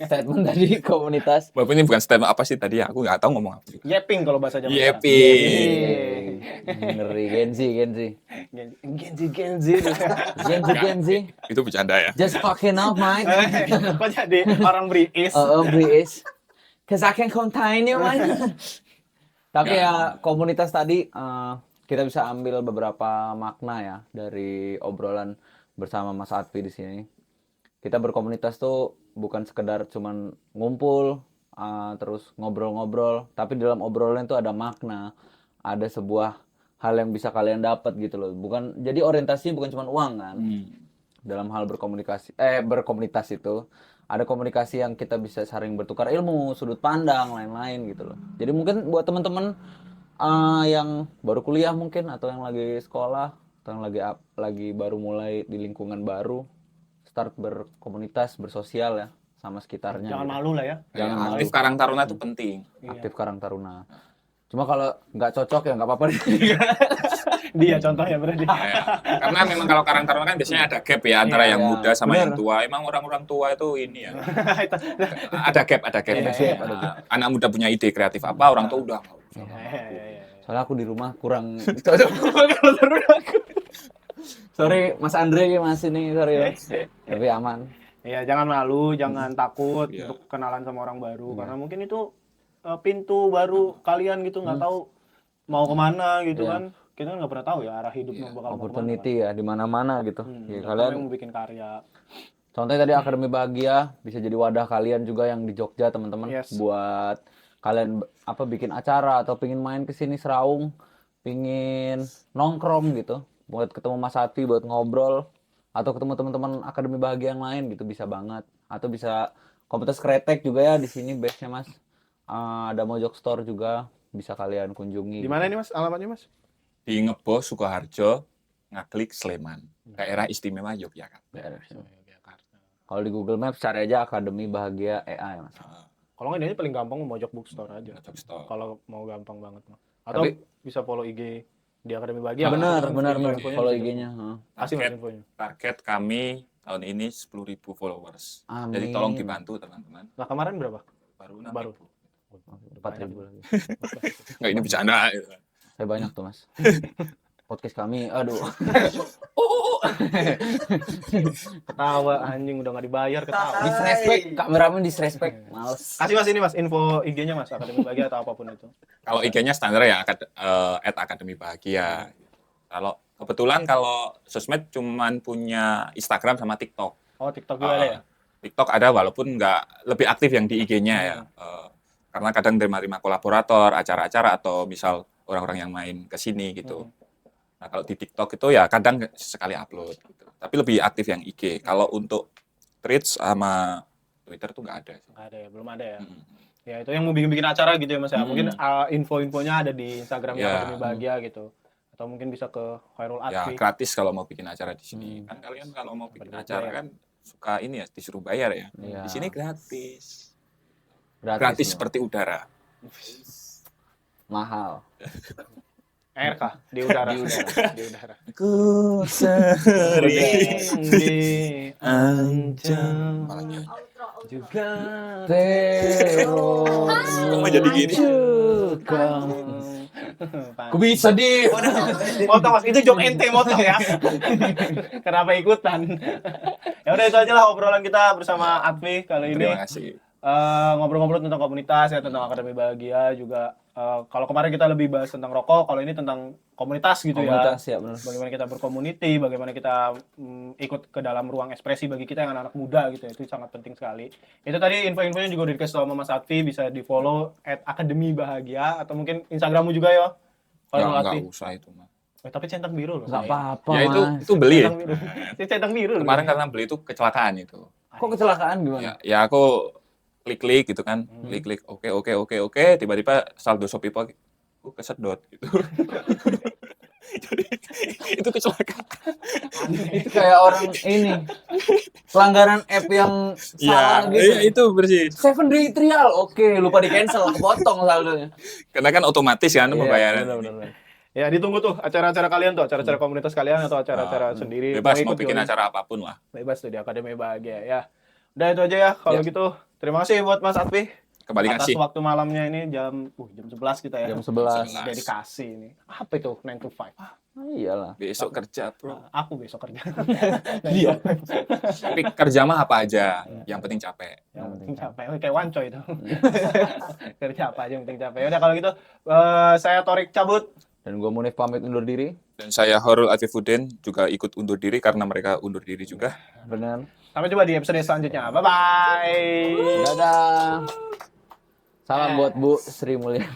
statement dari komunitas. Walaupun ini bukan statement apa sih tadi ya, aku nggak tahu ngomong apa juga. Yeping kalau bahasa Jawa. Yeping. Ngeri Genzi. Genzi. Itu bercanda ya. Just fucking up, mate. Kok jadi orang British? British. Cause I can contain you, man. Tapi ya komunitas tadi kita bisa ambil beberapa makna ya dari obrolan bersama Mas Atfi di sini. Kita berkomunitas tuh bukan sekedar cuman ngumpul terus ngobrol-ngobrol, tapi dalam obrolan itu ada makna, ada sebuah hal yang bisa kalian dapat gitu loh. Bukan jadi orientasinya bukan cuma uang kan. Dalam hal berkomunitas itu ada komunikasi yang kita bisa saling bertukar ilmu, sudut pandang, lain-lain gitu loh. Jadi mungkin buat teman-teman yang baru kuliah mungkin atau yang lagi sekolah atau yang lagi baru mulai di lingkungan baru, start berkomunitas, bersosial ya sama sekitarnya. Jangan gitu. malu lah ya. Jangan malu. Aktif Karang Taruna itu penting. Aktif Karang Taruna. Cuma kalau nggak cocok ya nggak apa-apa. Dia contohnya berarti. Ya. Karena memang kalau Karang Taruna kan biasanya ada gap ya antara yang muda sama yang tua. Emang orang-orang tua itu ini ya. Ada gap. Anak muda punya ide kreatif apa, orang tua udah. Soalnya aku di rumah kurang cocok kalau Taruna aku. Sorry Mas Andre Mas ini sorry ya. Tapi aman. Iya, jangan malu, jangan takut untuk kenalan sama orang baru karena mungkin itu pintu baru kalian gitu nggak tahu mau kemana gitu kan. Kita nggak pernah tahu ya arah hidupnya bakal opportunity ya di mana-mana gitu. Ya, kalian mau bikin karya. Contohnya tadi Akademi Bahagia bisa jadi wadah kalian juga yang di Jogja teman-teman buat kalian bikin acara atau pingin main ke sini Seraung, pingin nongkrong gitu, buat ketemu Mas Atfi buat ngobrol atau ketemu teman-teman Akademi Bahagia yang lain gitu bisa banget. Atau bisa komunitas kretek juga ya di sini base-nya Mas. Ada Mojok Store juga bisa kalian kunjungi. Di mana ini Mas alamatnya Mas? Di Ngebo, Sukoharjo, Ngaglik, Sleman. Daerah istimewa Yogyakarta. Kalau di Google Maps cari aja Akademi Bahagia EA ya Mas. Kalau nggak ini paling gampang Mojok Bookstore aja. Kalau mau gampang banget mah. Atau bisa follow IG di Akademi Bahagia. Benar. Follow IG-nya. Kasih Mas infonya. Target kami tahun ini 10.000 followers. Amin. Jadi tolong dibantu teman-teman. Nah kemarin berapa? Baru. 4.000 lagi. Nggak, ini bercanda. Gitu. Saya banyak tuh Mas. Podcast kami, aduh. Ketawa anjing udah nggak dibayar ketawa. Disrespect, kameramen disrespect. Males. Kasih Mas ini Mas info IG-nya Mas Akademi Bahagia atau apapun itu. Kalau IG-nya standar ya @Akademi Bahagia. Kalau kebetulan kalau sosmed cuman punya Instagram sama TikTok. Oh, TikTok juga ada ya? TikTok ada walaupun nggak lebih aktif yang di IG-nya ya. Karena kadang terima kolaborator, acara-acara atau misal orang-orang yang main ke sini gitu. Nah, kalau di TikTok itu ya kadang sekali upload gitu. Tapi lebih aktif yang IG. Kalau untuk Threads sama Twitter tuh nggak ada. Nggak ada ya, belum ada ya. Ya itu yang mau bikin acara gitu ya Mas ya. Mungkin info-infonya ada di Instagramnya Akademi Bahagia gitu. Atau mungkin bisa ke Khairul Atfi. Ya gratis kalau mau bikin acara di sini. Kan kalian kalau mau bikin acara kan suka ini ya disuruh bayar ya. Di sini gratis. Gratis seperti udara. Mahal. Air kah? Di udara. Di udara. Ku sering diancam juga terus. Kok mau jadi gini? Aku bisa di. Motong Mas, itu joke ente motong ya. Kenapa ikutan? Ya udah itu aja lah obrolan kita bersama Atfi kali ini. Terima kasih. Ngobrol-ngobrol tentang komunitas ya, tentang Akademi Bahagia juga kalau kemarin kita lebih bahas tentang rokok, kalau ini tentang komunitas gitu Komunitas, ya. ya benar. Bagaimana kita berkomuniti, bagaimana kita ikut ke dalam ruang ekspresi bagi kita yang anak-anak muda gitu ya. Itu sangat penting sekali. Itu tadi info-infonya juga udah dikasih sama Mas Atfi, bisa di-follow @akademi_bahagia atau mungkin Instagrammu juga ya. Kalau Nggak Atfi. usah itu, Mas. Tapi centang biru loh. Nggak apa-apa, Ya Mas. itu beli ya. Centang biru. Centang biru. loh. Kemarin karena beli itu kecelakaan itu. Kok kecelakaan gimana? Ya aku klik-klik gitu kan. Klik-klik oke. Tiba-tiba saldo Shopee kesedot gitu. Jadi itu kecelakaan. Itu kayak orang ini pelanggaran app yang salah gitu. Iya itu bersih. 7 day trial, oke, lupa di cancel, kepotong saldonya. Karena kan otomatis kan pembayaran. Benar. Ya ditunggu tuh acara-acara kalian tuh, acara-acara komunitas kalian atau acara-acara sendiri. Bebas Mau mau ikut bikin join. acara apapun lah. Bebas tuh di Akademi Bahagia ya. Udah itu aja ya kalau gitu. Terima kasih buat Mas Atfi. Kembali Atas kasih. waktu malamnya ini jam 11 kita ya. Jam 11. Dedikasi ini. Apa itu 9 to 5? Iyalah. Besok kerja, Bro. Aku besok kerja. Iya. Tapi kerja mah apa aja, yang penting capek. Yang penting capek. Kayak Wanco itu. Kerja apa aja yang penting capek. Udah kalau gitu saya Torik cabut. Dan gua Munif pamit undur diri. Dan saya Horul Atifuddin juga ikut undur diri karena mereka undur diri juga. Benar. Sampai jumpa di episode selanjutnya. Bye bye. Dadah. Salam buat Bu Sri Mulyani.